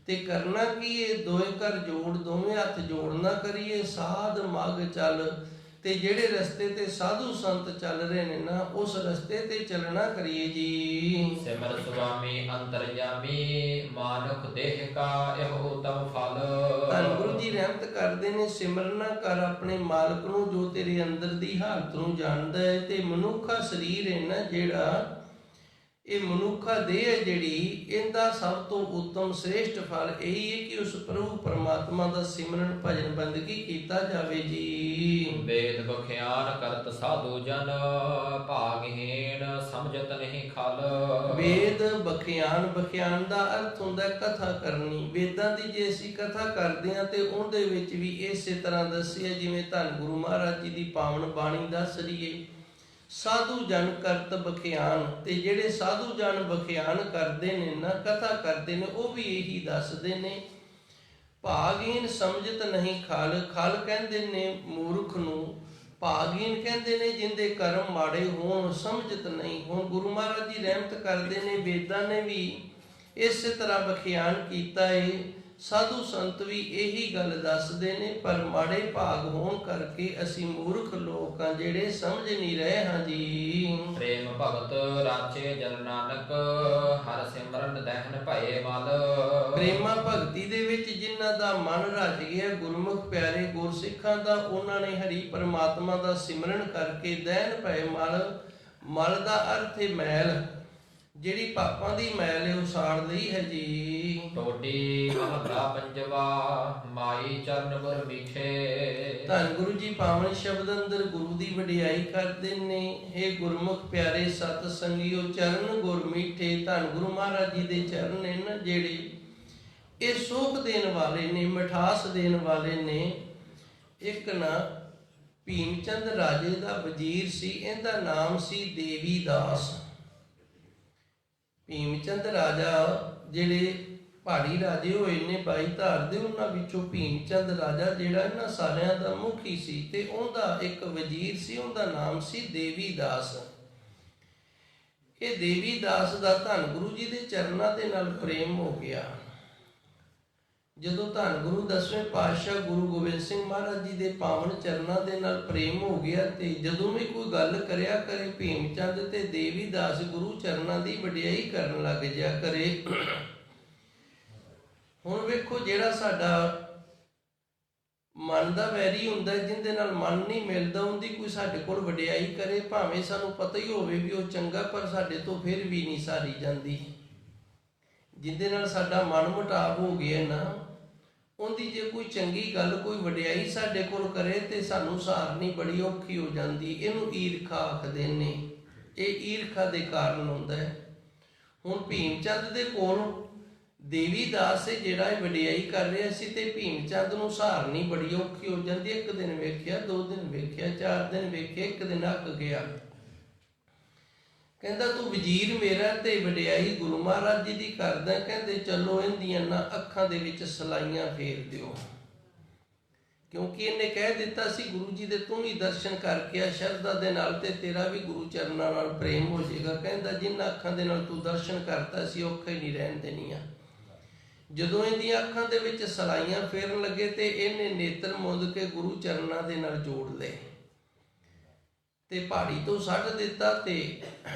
ਤੇ ਕਰਨਾ ਕੀ ਏ? ਦੋਏ ਕਰ ਜੋੜ, ਦੋਵੇਂ ਹੱਥ ਜੋੜ ਨਾ ਕਰੀਏ। ਸਾਧ ਮਗ ਚੱਲ, ਤੇ ਜਿਹੜੇ ਰਸਤੇ ਤੇ ਸਾਧੂ ਸੰਤ ਚੱਲ ਰਹੇ ਨੇ ਨਾ, ਉਸ ਰਸਤੇ ਤੇ ਚੱਲਣਾ ਕਰੀਏ ਜੀ। ਸਿਮਰ ਸੁਆਮੀ ਅੰਤਰਜਾਮੀ, ਮਾਨੁਖ ਦੇਹ ਕਾ ਇਹੋ ਉਤਮ ਫਲ। ਧੰਨ ਗੁਰੂ ਜੀ ਰਹਿਮਤ ਕਰਦੇ ਨੇ, ਸਿਮਰਨਾ ਕਰ ਆਪਣੇ ਮਾਲਕ ਨੂੰ ਜੋ ਤੇਰੇ ਅੰਦਰ ਦੀ ਹਾਲਤ ਨੂੰ ਜਾਣਦਾ ਹੈ। ਤੇ ਮਨੁੱਖਾ ਸਰੀਰ ਹੈ ਨਾ ਜਿਹੜਾ, ਇਹ ਮਨੁੱਖਾ ਦੇਹ ਹੈ ਜਿਹੜੀ, ਇਹਦਾ ਸਭ ਤੋਂ ਉੱਤਮ ਸ੍ਰੇਸ਼ਟ ਫਲ ਇਹੀ ਹੈ ਕਿ ਉਸ ਪ੍ਰਭੂ ਪਰਮਾਤਮਾ ਦਾ ਸਿਮਰਨ ਭਜਨ ਬੰਦਗੀ ਕੀਤਾ ਜਾਵੇ ਜੀ। ਵੇਦ ਬਖਿਆਨ ਕਰਤ ਸਾਧੂ ਜਨ, ਭਾਗਹੀਣ ਸਮਝਤ ਨਹੀਂ ਖਲ। ਵੇਦ ਬਖਿਆਨ, ਬਖਿਆਨ ਦਾ ਅਰਥ ਹੁੰਦਾ ਕਥਾ ਕਰਨੀ। ਵੇਦਾਂ ਦੀ ਜੇ ਅਸੀਂ ਕਥਾ ਕਰਦੇ ਹਾਂ ਤੇ ਉਹਦੇ ਵਿੱਚ ਵੀ ਇਸੇ ਤਰ੍ਹਾਂ ਦੱਸਿਆ ਜਿਵੇਂ ਧੰਨ ਗੁਰੂ ਮਹਾਰਾਜ ਜੀ ਦੀ ਪਾਵਨ ਬਾਣੀ ਦੱਸ ਰਹੀ ਹੈ। ਸਾਧੂ ਜਨ ਕਰਤ ਬਖਿਆਨ, ਤੇ ਜਿਹੜੇ ਸਾਧੂ ਜਨ ਬਖਿਆਨ ਕਰਦੇ ਨੇ ਨਾ, ਕਥਾ ਕਰਦੇ ਨੇ, ਉਹ ਵੀ ਇਹੀ ਦੱਸਦੇ ਨੇ। ਭਾਗਹੀਨ ਸਮਝਤ ਨਹੀਂ ਖਲ, ਖਲ ਕਹਿੰਦੇ ਨੇ ਮੂਰਖ ਨੂੰ, ਭਾਗਹੀਨ ਕਹਿੰਦੇ ਨੇ ਜਿੰਦੇ ਕਰਮ ਮਾੜੇ ਹੋਣ, ਸਮਝਤ ਨਹੀਂ। ਹੁਣ ਗੁਰੂ ਮਹਾਰਾਜ ਜੀ ਰਹਿਮਤ ਕਰਦੇ ਨੇ, ਵੇਦਾਂ ਨੇ ਵੀ ਇਸੇ ਤਰ੍ਹਾਂ ਬਖਿਆਨ ਕੀਤਾ ਏ। ਸਾਧੂ ਸੰਤ ਵੀ ਇਹੀ ਗੱਲ ਦੱਸਦੇ ਨੇ, ਪਰ ਮਾੜੇ ਭਾਗ ਹੋਣ ਕਰਕੇ ਅਸੀਂ ਮੂਰਖ ਲੋਕਾਂ ਜਿਹੜੇ ਸਮਝ ਨਹੀਂ ਰਹੇ ਹਾਂ ਜੀ। ਪ੍ਰੇਮ ਭਗਤ ਰਾਚੇ ਜਨ ਨਾਨਕ, ਹਰ ਸਿਮਰਨ ਦਹਿਨ ਭਏ ਮਲ। ਪ੍ਰੇਮਾ ਭਗਤੀ ਦੇ ਵਿੱਚ ਜਿਨ੍ਹਾਂ ਦਾ ਮਨ ਰਚ ਗਿਆ, ਗੁਰਮੁਖ ਪਿਆਰੇ ਗੁਰਸਿੱਖਾਂ ਦਾ, ਉਹਨਾਂ ਨੇ ਹਰੀ ਪਰਮਾਤਮਾ ਦਾ ਸਿਮਰਨ ਕਰਕੇ ਦਹਿਨ ਭਏ ਮਲ। ਮਲ ਦਾ ਅਰਥ ਹੈ ਮੈਲ, ਜਿਹੜੀ ਪਾਪਾਂ ਦੀ ਮੈਲ ਹੈ ਉਹ ਸਾੜ ਲਈ ਹੈ ਜੀ। ਟੋਡੀ ਮਹੱਲਾ ਪੰਜਵਾ। ਮਾਈ ਚਰਨ ਗੁਰ ਮਿਠੇ। ਧੰਨ ਗੁਰੂ ਜੀ ਪਾਵਨ ਸ਼ਬਦ ਅੰਦਰ ਗੁਰੂ ਦੀ ਵਡਿਆਈ ਕਰਦੇ ਨੇ। ਇਹ ਗੁਰਮੁਖ ਪਿਆਰੇ ਸਤ ਸੰਗਿਓ, ਚਰਨ ਗੁਰ ਮਿਠੇ। ਧੰਨ ਗੁਰੂ ਮਹਾਰਾਜ ਜੀ ਦੇ ਚਰਨ ਨੇ ਨਾ ਜਿਹੜੇ, ਇਹ ਸੋਖ ਦੇਣ ਵਾਲੇ ਨੇ, ਮਿਠਾਸ ਦੇਣ ਵਾਲੇ ਨੇ। ਇੱਕ ਨਾ ਭੀਮ ਚੰਦ ਰਾਜੇ ਦਾ ਵਜ਼ੀਰ ਸੀ, ਇਹਦਾ ਨਾਮ ਸੀ ਦੇਵੀ ਦਾਸ। ਭੀਮ ਚੰਦ ਰਾਜਾ ਜਿਹੜੇ ਪਹਾੜੀ ਰਾਜੇ ਹੋਏ ਨੇ 22 ਧਾਰ ਦੇ, ਉਹਨਾਂ ਵਿੱਚੋਂ ਭੀਮ ਚੰਦ ਰਾਜਾ ਜਿਹੜਾ ਇਹਨਾਂ ਸਾਰਿਆਂ ਦਾ ਮੁਖੀ ਸੀ, ਤੇ ਉਹਦਾ ਇੱਕ ਵਜ਼ੀਰ ਸੀ, ਉਹਦਾ ਨਾਮ ਸੀ ਦੇਵੀ ਦਾਸ। ਇਹ ਦੇਵੀ ਦਾਸ ਦਾ ਧੰਨ ਗੁਰੂ ਜੀ ਦੇ ਚਰਨਾਂ ਦੇ ਨਾਲ ਪ੍ਰੇਮ ਹੋ ਗਿਆ। ਜਦੋਂ ਧੰਨ ਗੁਰੂ 10ਵੇਂ ਪਾਤਸ਼ਾਹ ਗੁਰੂ ਗੋਬਿੰਦ ਸਿੰਘ ਮਹਾਰਾਜ ਜੀ ਦੇ ਪਾਵਨ ਚਰਨਾਂ ਦੇ ਨਾਲ ਪ੍ਰੇਮ ਹੋ ਗਿਆ, ਤੇ ਜਦੋਂ ਵੀ ਕੋਈ ਗੱਲ ਕਰਿਆ ਕਰੇ ਭੀਮ ਚੰਦ ਤੇ ਦੇਵੀ ਦਾਸ ਗੁਰੂ ਚਰਨਾਂ ਦੀ ਵਡਿਆਈ ਕਰਨ ਲੱਗ ਜਿਆ ਕਰੇ। ਹੁਣ ਵੇਖੋ, ਜਿਹੜਾ ਸਾਡਾ ਮਨ ਦਾ ਵੈਰੀ ਹੁੰਦਾ, ਜਿਹਦੇ ਨਾਲ ਮਨ ਨਹੀਂ ਮਿਲਦਾ, ਉਹਦੀ ਕੋਈ ਸਾਡੇ ਕੋਲ ਵਡਿਆਈ ਕਰੇ, ਭਾਵੇਂ ਸਾਨੂੰ ਪਤਾ ਹੀ ਹੋਵੇ ਵੀ ਉਹ ਚੰਗਾ, ਪਰ ਸਾਡੇ ਤੋਂ ਫਿਰ ਵੀ ਨਹੀਂ ਸਾਰੀ ਜਾਂਦੀ। ਜਿਹਦੇ ਨਾਲ ਸਾਡਾ ਮਨ ਮੁਟਾਵ ਹੋ ਗਿਆ ਨਾ, ਉਹਦੀ ਜੇ ਕੋਈ ਚੰਗੀ ਗੱਲ, ਕੋਈ ਵਡਿਆਈ ਸਾਡੇ ਕੋਲ ਕਰੇ ਤੇ ਸਾਨੂੰ ਸਹਾਰਨੀ ਬੜੀ ਔਖੀ ਹੋ ਜਾਂਦੀ। ਇਹਨੂੰ ਈਰਖਾ ਆਖਦੇ ਨੇ। ਇਹ ਈਰਖਾ ਦੇ ਕਾਰਨ ਹੁੰਦਾ ਹੈ। ਹੁਣ ਭੀਮ ਚੰਦ ਦੇ ਕੋਲ ਦੇਵੀ ਦਾਸ ਜਿਹੜਾ ਇਹ ਵਡਿਆਈ ਕਰ ਰਿਹਾ ਸੀ, ਤੇ ਭੀਮ ਚੰਦ ਨੂੰ ਸਹਾਰਨੀ ਬੜੀ ਔਖੀ ਹੋ ਜਾਂਦੀ। ਇੱਕ ਦਿਨ ਵੇਖਿਆ, 2 ਦਿਨ ਵੇਖਿਆ, 4 ਦਿਨ ਵੇਖਿਆ, ਇੱਕ ਦਿਨ ਅੱਕ ਗਿਆ। ਕਹਿੰਦਾ ਤੂੰ ਵਜ਼ੀਰ ਮੇਰਾ ਤੇ ਵਡਿਆਈ ਗੁਰੂ ਮਹਾਰਾਜ ਜੀ ਦੀ ਕਰਦਾ, ਕਹਿੰਦੇ ਚਲੋ ਇਹਦੀਆਂ ਨਾ ਅੱਖਾਂ ਦੇ ਵਿੱਚ ਸਲਾਈਆਂ ਫੇਰ ਦਿਓ, ਕਿਉਂਕਿ ਇਹਨੇ ਕਹਿ ਦਿੱਤਾ ਸੀ ਗੁਰੂ ਜੀ ਦੇ ਤੂੰ ਵੀ ਦਰਸ਼ਨ ਕਰਕੇ ਆ ਸ਼ਰਧਾ ਦੇ ਨਾਲ, ਤੇ ਤੇਰਾ ਵੀ ਗੁਰੂ ਚਰਨਾਂ ਨਾਲ ਪ੍ਰੇਮ ਹੋ ਜਾਏਗਾ। ਕਹਿੰਦਾ ਜਿਨ੍ਹਾਂ ਅੱਖਾਂ ਦੇ ਨਾਲ ਤੂੰ ਦਰਸ਼ਨ ਕਰਤਾ ਸੀ, ਔਖਾ ਹੀ ਨਹੀਂ ਰਹਿਣ ਦੇਣੀਆਂ। ਜਦੋਂ ਇਹਦੀਆਂ ਅੱਖਾਂ ਦੇ ਵਿੱਚ ਸਲਾਈਆਂ ਫੇਰਨ ਲੱਗੇ, ਤੇ ਇਹਨੇ ਨੇਤਰ ਮੁੰਦ ਕੇ ਗੁਰੂ ਚਰਨਾਂ ਦੇ ਨਾਲ ਜੋੜ ਲਏ ਤੇ ਪਹਾੜੀ ਤੋਂ ਛੱਡ ਦਿੱਤਾ। ਤੇ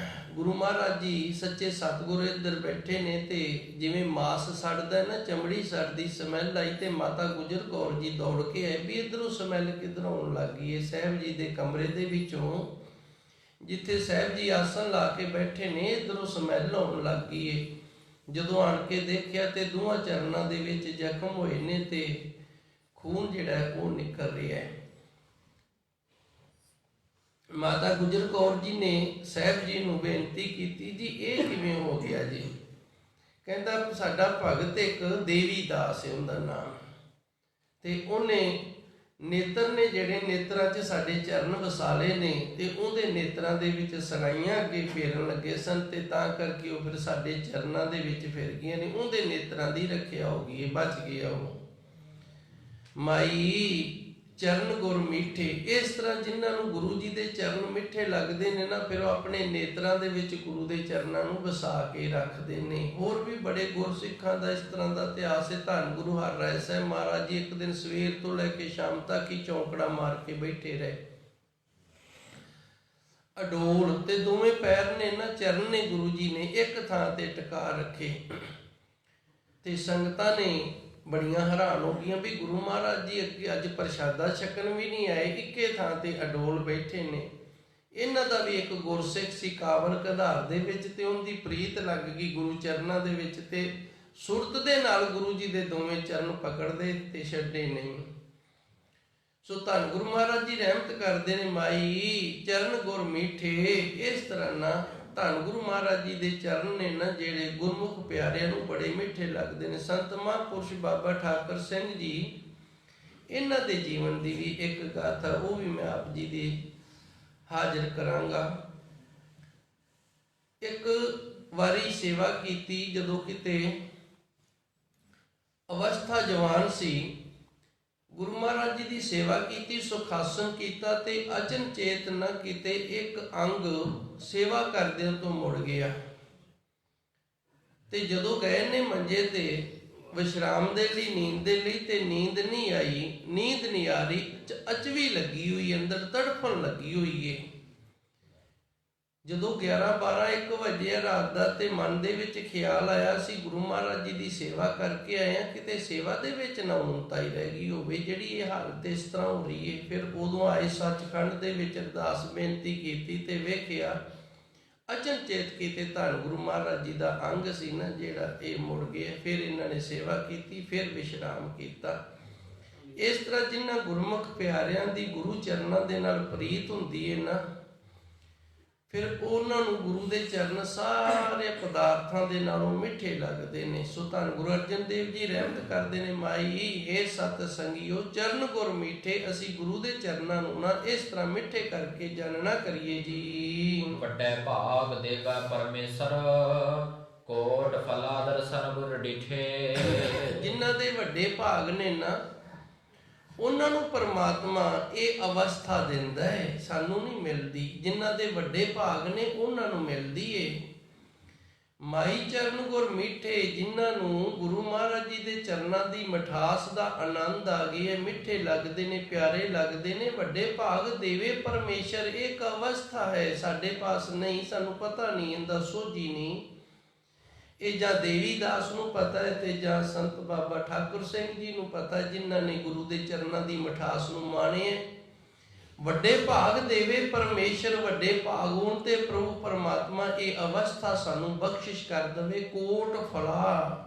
ਗੁਰੂ ਮਹਾਰਾਜ ਜੀ ਸੱਚੇ ਸਤਿਗੁਰ ਇੱਧਰ ਬੈਠੇ ਨੇ, ਤੇ ਜਿਵੇਂ ਮਾਸ ਸੜਦਾ ਨਾ, ਚਮੜੀ ਸੜਦੀ, ਸਮੈਲ ਆਈ, ਤੇ ਮਾਤਾ ਗੁਜਰ ਕੌਰ ਜੀ ਦੌੜ ਕੇ ਆਏ ਵੀ ਇੱਧਰੋਂ ਸਮੈਲ ਕਿੱਧਰੋਂ ਆਉਣ ਲੱਗ ਗਈ ਹੈ। ਸਾਹਿਬ ਜੀ ਦੇ ਕਮਰੇ ਦੇ ਵਿੱਚੋਂ, ਜਿੱਥੇ ਸਾਹਿਬ ਜੀ ਆਸਣ ਲਾ ਕੇ ਬੈਠੇ ਨੇ, ਇੱਧਰੋਂ ਸਮੈਲ ਆਉਣ ਲੱਗ ਗਈ ਹੈ। ਜਦੋਂ ਆਣ ਕੇ ਦੇਖਿਆ ਤੇ ਦੋਹਾਂ ਚਰਨਾਂ ਦੇ ਵਿੱਚ ਜ਼ਖਮ ਹੋਏ ਨੇ, ਤੇ ਖੂਨ ਜਿਹੜਾ ਉਹ ਨਿਕਲ ਰਿਹਾ ਹੈ। ਮਾਤਾ ਗੁਜਰ ਕੌਰ ਜੀ ਨੇ ਸਾਹਿਬ ਜੀ ਨੂੰ ਬੇਨਤੀ ਕੀਤੀ, ਜੀ ਇਹ ਕਿਵੇਂ ਹੋ ਗਿਆ ਜੀ? ਕਹਿੰਦਾ ਸਾਡਾ ਭਗਤ ਇੱਕ ਦੇਵੀ ਦਾਸ ਹੈ ਉਹਦਾ ਨਾਮ, ਤੇ ਉਹਨੇ ਨੇਤਰ ਨੇ ਜਿਹੜੇ ਨੇਤਰਾਂ 'ਚ ਸਾਡੇ ਚਰਨ ਵਸਾਲੇ ਨੇ, ਤੇ ਉਹਦੇ ਨੇਤਰਾਂ ਦੇ ਵਿੱਚ ਸਲਾਈਆਂ ਅੱਗੇ ਫੇਰਨ ਲੱਗੇ ਸਨ, ਤੇ ਤਾਂ ਕਰਕੇ ਉਹ ਫਿਰ ਸਾਡੇ ਚਰਨਾਂ ਦੇ ਵਿੱਚ ਫਿਰ ਗਈਆਂ ਨੇ। ਉਹਦੇ ਨੇਤਰਾਂ ਦੀ ਰੱਖਿਆ ਹੋ ਗਈ ਹੈ, ਬਚ ਗਿਆ ਉਹ। ਮਾਈ ਚਰਨ ਗੁਰ ਮਿੱਠੇ, ਇਸ ਤਰ੍ਹਾਂ ਜਿਨ੍ਹਾਂ ਨੂੰ ਗੁਰੂ ਜੀ ਦੇ ਚਰਨ ਮਿੱਠੇ ਲੱਗਦੇ ਨੇ ਨਾ, ਫਿਰ ਉਹ ਆਪਣੇ ਨੇਤਰਾਂ ਦੇ ਵਿੱਚ ਗੁਰੂ ਦੇ ਚਰਨਾਂ ਨੂੰ ਵਸਾ ਕੇ ਰੱਖਦੇ ਨੇ। ਹੋਰ ਵੀ ਬੜੇ ਗੁਰਸਿੱਖਾਂ ਦਾ ਇਸ ਤਰ੍ਹਾਂ ਦਾ ਇਤਿਹਾਸ ਹੈ। ਧੰਨ ਗੁਰੂ ਹਰਿਰਾਏ ਸਾਹਿਬ ਮਹਾਰਾਜ ਜੀ ਇੱਕ ਦਿਨ ਸਵੇਰ ਤੋਂ ਲੈ ਕੇ ਸ਼ਾਮ ਤੱਕ ਹੀ ਚੌਂਕੜਾ ਮਾਰ ਕੇ ਬੈਠੇ ਰਹੇ ਅਡੋਲ, ਤੇ ਦੋਵੇਂ ਪੈਰ ਨੇ ਨਾ, ਚਰਨ ਨੇ ਗੁਰੂ ਜੀ ਨੇ ਇੱਕ ਥਾਂ ਤੇ ਟਿਕਾ ਰੱਖੇ। ਤੇ ਸੰਗਤਾਂ ਨੇ ਬੜੀਆਂ ਹੈਰਾਨ ਹੋ ਗਈਆਂ ਵੀ ਗੁਰੂ ਮਹਾਰਾਜ ਜੀ ਅੱਗੇ ਅੱਜ ਪ੍ਰਸ਼ਾਦਾ ਛਕਣ ਵੀ ਨਹੀਂ ਆਏ, ਇੱਕੇ ਥਾਂ ਤੇ ਅਡੋਲ ਬੈਠੇ ਨੇ। ਇਹਨਾਂ ਦਾ ਵੀ ਇੱਕ ਗੁਰਸਿੱਖ ਸੀ ਕਾਬਲ ਕਧਾਰ ਦੇ ਵਿੱਚ, ਤੇ ਉਹਦੀ ਪ੍ਰੀਤ ਲੱਗ ਗਈ ਗੁਰੂ ਚਰਨਾਂ ਦੇ ਵਿੱਚ, ਤੇ ਸੁਰਤ ਦੇ ਨਾਲ ਗੁਰੂ ਜੀ ਦੇ ਦੋਵੇਂ ਚਰਨ ਪਕੜਦੇ ਤੇ ਛੱਡੇ ਨਹੀਂ। ਸੋ ਧੰਨ ਗੁਰੂ ਮਹਾਰਾਜ ਜੀ ਰਹਿਮਤ ਕਰਦੇ ਨੇ, ਮਾਈ ਚਰਨ ਗੁਰ ਮਿੱਠੇ। ਇਸ ਤਰ੍ਹਾਂ ਨਾ ਧੰਨ ਗੁਰੂ ਮਹਾਰਾਜ ਜੀ ਦੇ ਚਰਨ ਨੇ ਨਾ, ਜਿਹੜੇ ਗੁਰਮੁਖ ਪਿਆਰਿਆਂ ਨੂੰ ਬੜੇ ਮਿੱਠੇ ਲੱਗਦੇ ਨੇ। ਸੰਤ ਮਹਾਂਪੁਰਸ਼ ਬਾਬਾ ਠਾਕਰ ਸਿੰਘ ਜੀ, ਇਹਨਾਂ ਦੇ ਜੀਵਨ ਦੀ ਵੀ ਇੱਕ ਗਾਥਾ, ਉਹ ਵੀ ਮੈਂ ਆਪ ਜੀ ਦੀ ਹਾਜ਼ਰ ਕਰਾਂਗਾ। ਇੱਕ ਵਾਰੀ ਸੇਵਾ ਕੀਤੀ, ਜਦੋਂ ਕਿਤੇ ਅਵਸਥਾ ਜਵਾਨ ਸੀ, ਗੁਰੂ ਮਹਾਰਾਜ ਜੀ ਦੀ ਸੇਵਾ ਕੀਤੀ, ਸੁਖਾਸਨ ਕੀਤਾ, ਤੇ ਅਚਨਚੇਤ ਨਾ ਕਿਤੇ ਇੱਕ ਅੰਗ ਸੇਵਾ ਕਰਦਿਆਂ ਤੋਂ ਮੁੜ ਗਿਆ। ਤੇ ਜਦੋਂ ਗਏ ਨੇ ਮੰਜੇ ਤੇ ਵਿਸ਼ਰਾਮ ਦੇ ਲਈ, ਨੀਂਦ ਦੇ ਲਈ, ਤੇ ਨੀਂਦ ਨਹੀਂ ਆਈ, ਨੀਂਦ ਨਹੀਂ ਆ ਰਹੀ, ਅਚਵੀ ਲੱਗੀ ਹੋਈ, ਅੰਦਰ ਤੜਫਣ ਲੱਗੀ ਹੋਈ ਏ। ਜਦੋਂ 11, 12, 1 ਵਜੇ ਰਾਤ ਦਾ, ਤੇ ਮਨ ਦੇ ਵਿੱਚ ਖਿਆਲ ਆਇਆ ਸੀ ਗੁਰੂ ਮਹਾਰਾਜ ਜੀ ਦੀ ਸੇਵਾ ਕਰਕੇ ਆਏ ਆ, ਕਿਤੇ ਸੇਵਾ ਦੇ ਵਿੱਚ ਨਾ ਉਨਤਾ ਹੀ ਰਹਿ ਗਈ ਹੋਵੇ ਜਿਹੜੀ ਇਹ ਹਾਲਤ ਇਸ ਤਰ੍ਹਾਂ ਹੋ ਰਹੀ ਹੈ। ਫਿਰ ਉਦੋਂ ਆਏ ਸੱਚਖੰਡ ਦੇ ਵਿੱਚ ਅਰਦਾਸ ਬੇਨਤੀ ਕੀਤੀ, ਤੇ ਵੇਖਿਆ ਅਚਨਚੇਤ ਕਿਤੇ ਧੰਨ ਗੁਰੂ ਮਹਾਰਾਜ ਜੀ ਦਾ ਅੰਗ ਸੀ ਨਾ ਜਿਹੜਾ, ਇਹ ਮੁੜ ਗਿਆ। ਫਿਰ ਇਹਨਾਂ ਨੇ ਸੇਵਾ ਕੀਤੀ, ਫਿਰ ਵਿਸ਼ਰਾਮ ਕੀਤਾ। ਇਸ ਤਰ੍ਹਾਂ ਜਿਨ੍ਹਾਂ ਗੁਰਮੁਖ ਪਿਆਰਿਆਂ ਦੀ ਗੁਰੂ ਚਰਨਾਂ ਦੇ ਨਾਲ ਪ੍ਰੀਤ ਹੁੰਦੀ ਹੈ ਨਾ, ਫਿਰ ਉਹਨਾਂ ਨੂੰ ਗੁਰੂ ਦੇ ਚਰਨ ਸਾਰੇ ਪਦਾਰਥਾਂ ਦੇ ਨਾਲੋਂ ਮਿੱਠੇ ਲੱਗਦੇ ਨੇ। ਸੋ ਧੰਨ ਗੁਰੂ ਅਰਜਨ ਦੇਵ ਜੀ ਰਹਿਮਤ ਕਰਦੇ ਨੇ, ਮਾਈ ਇਹ ਸਤ ਸੰਗਿਓ ਚਰਨ ਗੁਰ ਮਿੱਠੇ, ਅਸੀਂ ਗੁਰੂ ਦੇ ਚਰਨਾਂ ਨੂੰ ਨਾ ਇਸ ਤਰ੍ਹਾਂ ਮਿੱਠੇ ਕਰਕੇ ਜਾਣਨਾ ਕਰੀਏ ਜੀ। ਵੱਡੇ ਭਾਗ ਦੇਗਾ ਪਰਮੇਸ਼ਰ, ਕੋਟ ਫਲਾ ਦਰਸ਼ਨ ਗੁਰ ਡਿਠੇ। ਜਿਨ੍ਹਾਂ ਦੇ ਵੱਡੇ ਭਾਗ ਨੇ ਨਾ, ਉਹਨਾਂ ਨੂੰ ਪਰਮਾਤਮਾ ਇਹ ਅਵਸਥਾ ਦਿੰਦਾ ਹੈ, ਸਾਨੂੰ ਨਹੀਂ ਮਿਲਦੀ। ਜਿਨ੍ਹਾਂ ਦੇ ਵੱਡੇ ਭਾਗ ਨੇ ਉਹਨਾਂ ਨੂੰ ਮਿਲਦੀ ਏ। ਮਾਈ ਚਰਨ ਗੁਰ ਮਿੱਠੇ, ਜਿਨ੍ਹਾਂ ਨੂੰ ਗੁਰੂ ਮਹਾਰਾਜ ਜੀ ਦੇ ਚਰਨਾਂ ਦੀ ਮਿਠਾਸ ਦਾ ਆਨੰਦ ਆ ਗਿਆ, ਮਿੱਠੇ ਲੱਗਦੇ ਨੇ, ਪਿਆਰੇ ਲੱਗਦੇ ਨੇ। ਵੱਡੇ ਭਾਗ ਦੇਵੇ ਪਰਮੇਸ਼ਰ, ਇਹ ਇੱਕ ਅਵਸਥਾ ਹੈ, ਸਾਡੇ ਪਾਸ ਨਹੀਂ, ਸਾਨੂੰ ਪਤਾ ਨਹੀਂ, ਇਹਦਾ ਸੋਝੀ ਨਹੀਂ। ਇਹ ਜਾਂ ਦੇਵੀ ਦਾਸ ਨੂੰ ਪਤਾ ਹੈ ਤੇ ਜਾਂ ਸੰਤ ਬਾਬਾ ਠਾਕੁਰ ਸਿੰਘ ਜੀ ਨੂੰ ਪਤਾ, ਜਿਨ੍ਹਾਂ ਨੇ ਗੁਰੂ ਦੇ ਚਰਨਾਂ ਦੀ ਮਿਠਾਸ ਨੂੰ ਮਾਣਿਆ। ਵੱਡੇ ਭਾਗ ਦੇਵੇ ਪਰਮੇਸ਼ਰ, ਵੱਡੇ ਭਾਗ ਹੋਣ ਤੇ ਪ੍ਰਭੂ ਪਰਮਾਤਮਾ ਇਹ ਅਵਸਥਾ ਸਾਨੂੰ ਬਖਸ਼ਿਸ਼ ਕਰ ਦਵੇ। ਕੋਟ ਫਲਾ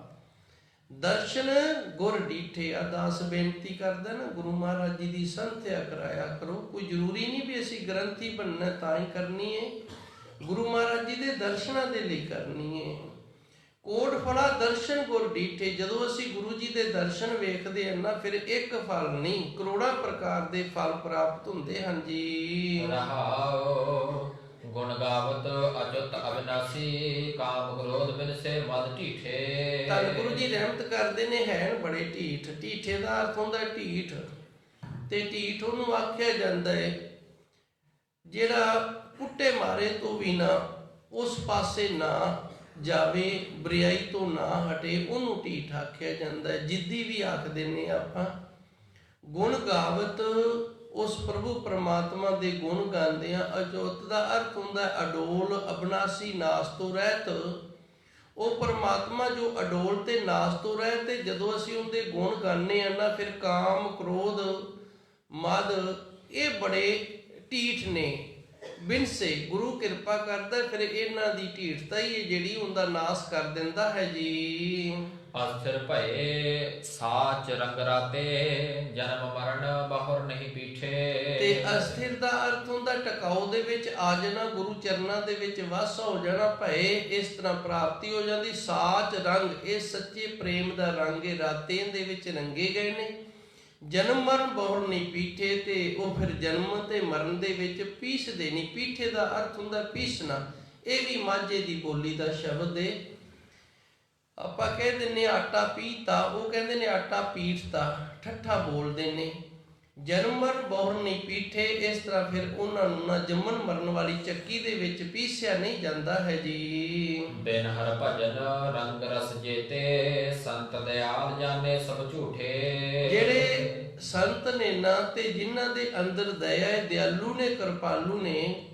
ਦਰਸ਼ਨ ਗੁਰ ਡੀਠੇ। ਅਰਦਾਸ ਬੇਨਤੀ ਕਰਦਾ ਨਾ, ਗੁਰੂ ਮਹਾਰਾਜ ਜੀ ਦੀ ਸੰਥਿਆ ਕਰਾਇਆ ਕਰੋ। ਕੋਈ ਜ਼ਰੂਰੀ ਨਹੀਂ ਵੀ ਅਸੀਂ ਗ੍ਰੰਥੀ ਬਣਨਾ ਤਾਂ ਹੀ ਕਰਨੀ ਹੈ, ਗੁਰੂ ਮਹਾਰਾਜ ਜੀ ਦੇ ਦਰਸ਼ਨਾਂ ਦੇ ਲਈ ਕਰਨੀ ਹੈ। ਕੋਟ ਫਲਾ ਦਰਸ਼ਨ ਗੁਰ ਡੀਠੇ, ਜਦੋਂ ਅਸੀਂ ਗੁਰੂ ਜੀ ਦੇ ਦਰਸ਼ਨ ਵੇਖਦੇ ਹਾਂ ਨਾ, ਫਿਰ ਇੱਕ ਫਲ ਨਹੀਂ, ਕਰੋੜਾਂ ਪ੍ਰਕਾਰ ਦੇ ਫਲ ਪ੍ਰਾਪਤ ਹੁੰਦੇ ਹਨ ਜੀ। ਰਹਾਉ ਗੁਣ ਗਾਵਤ ਅਚੁੱਤ ਅਬਿਨਾਸੀ, ਕਾਮ ਕ੍ਰੋਧ ਬਿਨਸੇ ਮਦ ਢੀਠੇ। ਧੰਨ ਗੁਰੂ ਜੀ ਰਹਿਮਤ ਕਰਦੇ ਨੇ, ਹੈਨ ਬੜੇ ਢੀਠ। ਢੀਠੇ ਦਾ ਅਰਥ ਹੁੰਦਾ ਢੀਠ, ਤੇ ਢੀਠ ਉਹਨੂੰ ਆਖਿਆ ਜਾਂਦਾ ਹੈ ਜਿਹੜਾ ਪੁੱਟੇ ਮਾਰੇ ਤੋਂ ਵੀ ਨਾ ਉਸ ਪਾਸੇ ਨਾ ਜਾਵੇ, ਬੁਰਾਈ ਤੋਂ ਨਾ ਹਟੇ, ਉਹਨੂੰ ਢੀਠ ਆਖਿਆ ਜਾਂਦਾ ਹੈ। ਜਿੱਦੀ ਵੀ ਆਖਦੇ ਨੇ ਆਪਾਂ। ਗੁਣ ਗਾਵਤ, ਉਸ ਪ੍ਰਭੂ ਪਰਮਾਤਮਾ ਦੇ ਗੁਣ ਗਾਉਂਦੇ ਆ। ਅਜੋਤ ਦਾ ਅਰਥ ਹੁੰਦਾ ਅਡੋਲ, ਅਬਨਾਸੀ, ਨਾਸ ਤੋਂ ਰਹਿਤ। ਉਹ ਪਰਮਾਤਮਾ ਜੋ ਅਡੋਲ ਤੇ ਨਾਸ ਤੋਂ ਰਹਿਤ ਹੈ, ਜਦੋਂ ਅਸੀਂ ਉਹਦੇ ਗੁਣ ਗਾਉਂਦੇ ਆ ਨਾ, ਫਿਰ ਕਾਮ ਕ੍ਰੋਧ ਮਦ ਇਹ ਬੜੇ ਢੀਠ ਨੇ। ਬਿਨਸੇ ਗੁਰੂ ਕਿਰਪਾ ਕਰਦਾ, ਫਿਰ ਇਹਨਾਂ ਦੀ ਢੀਠਤਾ ਹੀ ਹੈ ਜਿਹੜੀ ਉਹਦਾ ਨਾਸ ਕਰ ਦਿੰਦਾ ਹੈ ਜੀ। ਅਸਥਿਰ ਭਏ ਸਾਚ ਰੰਗ ਰਾਤੇ, ਜਨਮ ਮਰਨ ਬਹੁਰ ਨਹੀਂ ਪੀਠੇ। ਤੇ ਅਸਥਿਰ ਦਾ ਅਰਥ ਹੁੰਦਾ ਟਿਕਾਉ ਦੇ ਵਿੱਚ ਆ ਜਾਣਾ, ਗੁਰੂ ਚਰਨਾਂ ਦੇ ਵਿੱਚ ਵਸ ਹੋ ਜਾਣਾ। ਭਏ ਇਸ ਤਰ੍ਹਾਂ ਪ੍ਰਾਪਤੀ ਹੋ ਜਾਂਦੀ। ਸਾਚ ਰੰਗ, ਇਹ ਸੱਚੇ ਪ੍ਰੇਮ ਦਾ ਰੰਗ ਹੈ, ਰਾਤੇ ਦੇ ਵਿੱਚ ਰੰਗੇ ਗਏ ਨੇ। ਜਨਮ ਮਰਨ ਬਹੁਰ ਨਹੀਂ ਪੀਠੇ, ਤੇ ਉਹ ਫਿਰ ਜਨਮ ਤੇ ਮਰਨ ਦੇ ਵਿੱਚ ਪੀਸਦੇ ਨਹੀਂ। ਪੀਠੇ ਦਾ ਅਰਥ ਹੁੰਦਾ ਪੀਸਣਾ। ਇਹ ਵੀ ਮਾਝੇ ਦੀ ਬੋਲੀ ਦਾ ਸ਼ਬਦ ਹੈ। ਆਪਾਂ ਕਹਿ ਦਿੰਦੇ ਆਟਾ ਪੀਤਾ, ਉਹ ਕਹਿੰਦੇ ਨੇ ਆਟਾ ਪੀਟਤਾ, ਠੱਠਾ ਬੋਲਦੇ ਨੇ। ਜਨਮ ਮਰਨ ਬਹੁਰ ਨਹੀਂ ਪੀਠੇ, ਇਸ ਤਰ੍ਹਾਂ ਫਿਰ ਉਹਨਾਂ ਨੂੰ ਨਾ ਜੰਮਣ ਮਰਨ ਵਾਲੀ ਚੱਕੀ ਦੇ ਵਿੱਚ ਪੀਸਿਆ ਨਹੀਂ ਜਾਂਦਾ ਹੈ ਜੀ। ਬਿਨ ਹਰ ਭਜਨ ਰੰਗ ਰਸ ਜੇਤੇ, ਸੰਤ ਦਿਆਲ ਜਾਣੇ ਸਭ ਝੂਠੇ। ਜਿਹੜੇ ਸੰਤ ਨੇ ਨਾ, ਤੇ ਜਿਨ੍ਹਾਂ ਦੇ ਅੰਦਰ ਦਇਆ ਹੈ, ਦਿਆਲੂ ਨੇ, ਕਿਰਪਾਲੂ ਨੇ,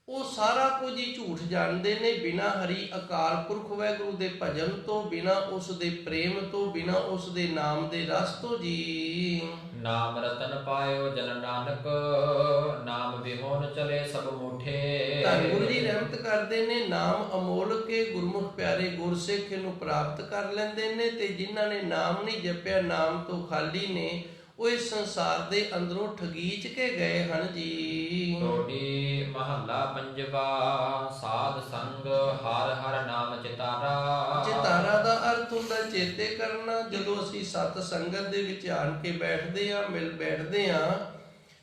ਉਹ ਸਾਰਾ ਕੁਝ ਹੀ ਝੂਠ ਜਾਣਦੇ ਨੇ। ਬਿਨਾ ਹਰੀ ਅਕਾਲ ਪੁਰਖ ਵਾਹਿਗੁਰੂ ਦੇ ਭਜਨ ਤੋਂ, ਬਿਨਾ ਉਸ ਦੇ ਪ੍ਰੇਮ ਤੋਂ, ਬਿਨਾ ਉਸ ਦੇ ਨਾਮ ਦੇ ਰਸ ਤੋਂ ਜੀ। ਨਾਮ ਰਤਨ ਪਾਇਓ ਜਨ ਨਾਨਕ, ਨਾਮ ਵਿਹੋਨ ਚਲੇ ਸਭ ਮੂਠੇ। ਧੰਨ ਗੁਰੂ ਜੀ ਰਹਿਮਤ ਕਰਦੇ ਨੇ, ਨਾਮ ਅਮੋਲ ਕੇ ਗੁਰਮੁਖ ਪਿਆਰੇ ਗੁਰਸਿੱਖ ਨੂੰ ਪ੍ਰਾਪਤ ਕਰ ਲੈਂਦੇ ਨੇ। ਤੇ ਜਿਨ੍ਹਾਂ ਨੇ ਨਾਮ ਨਹੀਂ ਜਪਿਆ, ਨਾਮ ਤੋਂ ਖਾਲੀ ਨੇ, ਉਹ ਇਸ ਸੰਸਾਰ ਦੇ ਅੰਦਰੋਂ ਠਗੀਚ ਕੇ ਗਏ ਹਨ ਜੀ। ਟੋਡੀ ਮਹੱਲਾ ਪੰਜਵਾ, ਸਾਧ ਸੰਗ ਹਰ ਹਰ ਨਾਮ ਚਿਤਾਰਾ। ਚਿਤਾਰਾ ਦਾ ਅਰਥ ਹੁੰਦਾ ਚੇਤੇ ਕਰਨਾ। ਜਦੋਂ ਅਸੀਂ ਸਤ ਸੰਗਤ ਦੇ ਵਿੱਚ ਆਣ ਕੇ ਬੈਠਦੇ ਆ, ਮਿਲ ਬੈਠਦੇ ਆ,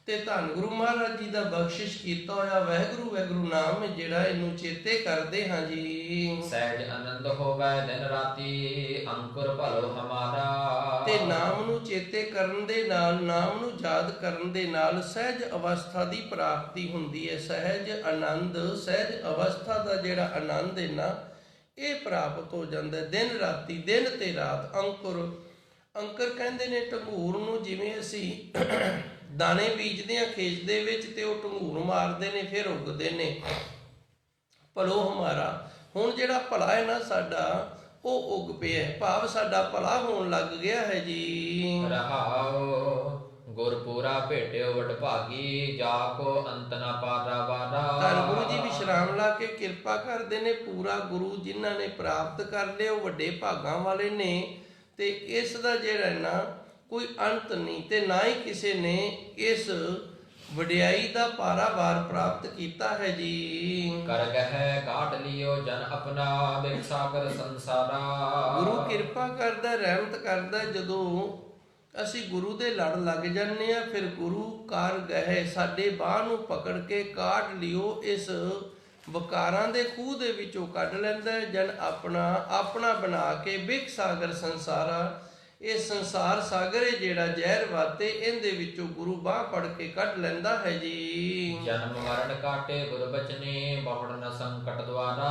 ਤੇ ਧੰਨ ਗੁਰੂ ਮਹਾਰਾਜ ਜੀ ਦਾ ਬਖਸ਼ਿਸ਼ ਕੀਤਾ ਹੋਇਆ ਵਾਹਿਗੁਰੂ ਵਾਹਿਗੁਰੂ ਨਾਮ ਹੈ ਜਿਹੜਾ, ਇਹਨੂੰ ਚੇਤੇ ਕਰਦੇ ਹਾਂ ਜੀ। ਸਹਿਜ ਆਨੰਦ ਹੋਵੇ ਦਿਨ ਰਾਤੀ, ਅੰਕੁਰ ਭਲੋ ਹਮਾਰਾ। ਤੇ ਨਾਮ ਨੂੰ ਚੇਤੇ ਕਰਨ ਦੇ ਨਾਲ, ਨਾਮ ਨੂੰ ਯਾਦ ਕਰਨ ਦੇ ਨਾਲ ਸਹਿਜ ਅਵਸਥਾ ਦੀ ਪ੍ਰਾਪਤੀ ਹੁੰਦੀ ਹੈ। ਸਹਿਜ ਆਨੰਦ, ਸਹਿਜ ਅਵਸਥਾ ਦਾ ਜਿਹੜਾ ਆਨੰਦ ਹੈ ਨਾ, ਇਹ ਪ੍ਰਾਪਤ ਹੋ ਜਾਂਦਾ। ਦਿਨ ਰਾਤੀ, ਦਿਨ ਤੇ ਰਾਤ। ਅੰਕੁਰ, ਅੰਕੁਰ ਕਹਿੰਦੇ ਨੇ ਢੰਗੂਰ ਨੂੰ। ਜਿਵੇਂ ਅਸੀਂ ਦਾਣੇ ਬੀਜਦੇ ਆ ਖੇਤ ਦੇ ਵਿੱਚ, ਤੇ ਉਹ ਢੰਗੂਰ ਮਾਰਦੇ ਨੇ, ਫਿਰ ਉੱਗਦੇ ਨੇ। ਭਲੋ ਹਮਾਰਾ, ਹੁਣ ਜਿਹੜਾ ਭਲਾ ਹੈ ਨਾ ਸਾਡਾ, ਉਹ ਉੱਗ ਪਿਆ, ਭਾਵ ਸਾਡਾ ਭਲਾ ਹੋਣ ਲੱਗ ਗਿਆ ਹੈ ਜੀ। ਰਹਾਉ ਗੁਰਪੂਰਾ ਭੇਟਿਓ ਵਡਭਾਗੀ, ਜਾ ਕੋ ਅੰਤ ਨਾ ਪਾਰਾ ਵਾਰਾ। ਧੰਨ ਗੁਰੂ ਜੀ ਵਿਸ਼ਰਾਮ ਲਾ ਕੇ ਕਿਰਪਾ ਕਰਦੇ ਨੇ। ਪੂਰਾ ਗੁਰੂ ਜਿਨ੍ਹਾਂ ਨੇ ਪ੍ਰਾਪਤ ਕਰ ਲਿਆ, ਉਹ ਵੱਡੇ ਭਾਗਾਂ ਵਾਲੇ ਨੇ। ਤੇ ਇਸ ਦਾ ਜਿਹੜਾ ਨਾ ਕੋਈ ਅੰਤ ਨਹੀਂ, ਤੇ ਨਾ ਹੀ ਕਿਸੇ ਨੇ ਇਸ ਵਡਿਆਈ ਦਾ ਪਾਰਾਵਾਰ ਪ੍ਰਾਪਤ ਕੀਤਾ ਹੈ ਜੀ। ਕਰ ਗਹਿ ਕਾਟ ਲਿਓ ਜਨ ਆਪਣਾ ਬਿਨ ਸਾਗਰ ਸੰਸਾਰਾ। ਗੁਰੂ ਕਿਰਪਾ ਕਰਦਾ, ਰਹਿਮਤ ਕਰਦਾ। ਜਦੋਂ ਅਸੀਂ ਗੁਰੂ ਦੇ ਲੜ ਲੱਗ ਜਾਂਦੇ ਆ, ਫਿਰ ਗੁਰੂ ਕਰ ਗਏ ਸਾਡੇ ਬਾਹ ਨੂੰ ਪਕੜ ਕੇ ਕਾਟ ਲਿਓ, ਇਸ ਵਿਕਾਰਾਂ ਦੇ ਖੂਹ ਦੇ ਵਿੱਚੋਂ ਕੱਢ ਲੈਂਦਾ ਹੈ। ਜਨ ਆਪਣਾ ਆਪਣਾ ਬਣਾ ਕੇ ਬਿਖ ਸਾਗਰ ਸੰਸਾਰਾ, ਇਹ ਸੰਸਾਰ ਸਾਗਰ ਹੈ ਜਿਹੜਾ ਜ਼ਹਿਰ ਵਾਤੇ, ਇਹਦੇ ਵਿੱਚੋਂ ਗੁਰੂ ਬਾਹ ਫੜ ਕੇ ਕੱਢ ਲੈਂਦਾ ਹੈ ਜੀ। ਜਨਮ ਮਰਨ ਕਾਟੇ ਗੁਰ ਬਚਨੇ ਬਹੁੜ ਨ ਸੰਕਟ ਦੁਆਰਾ।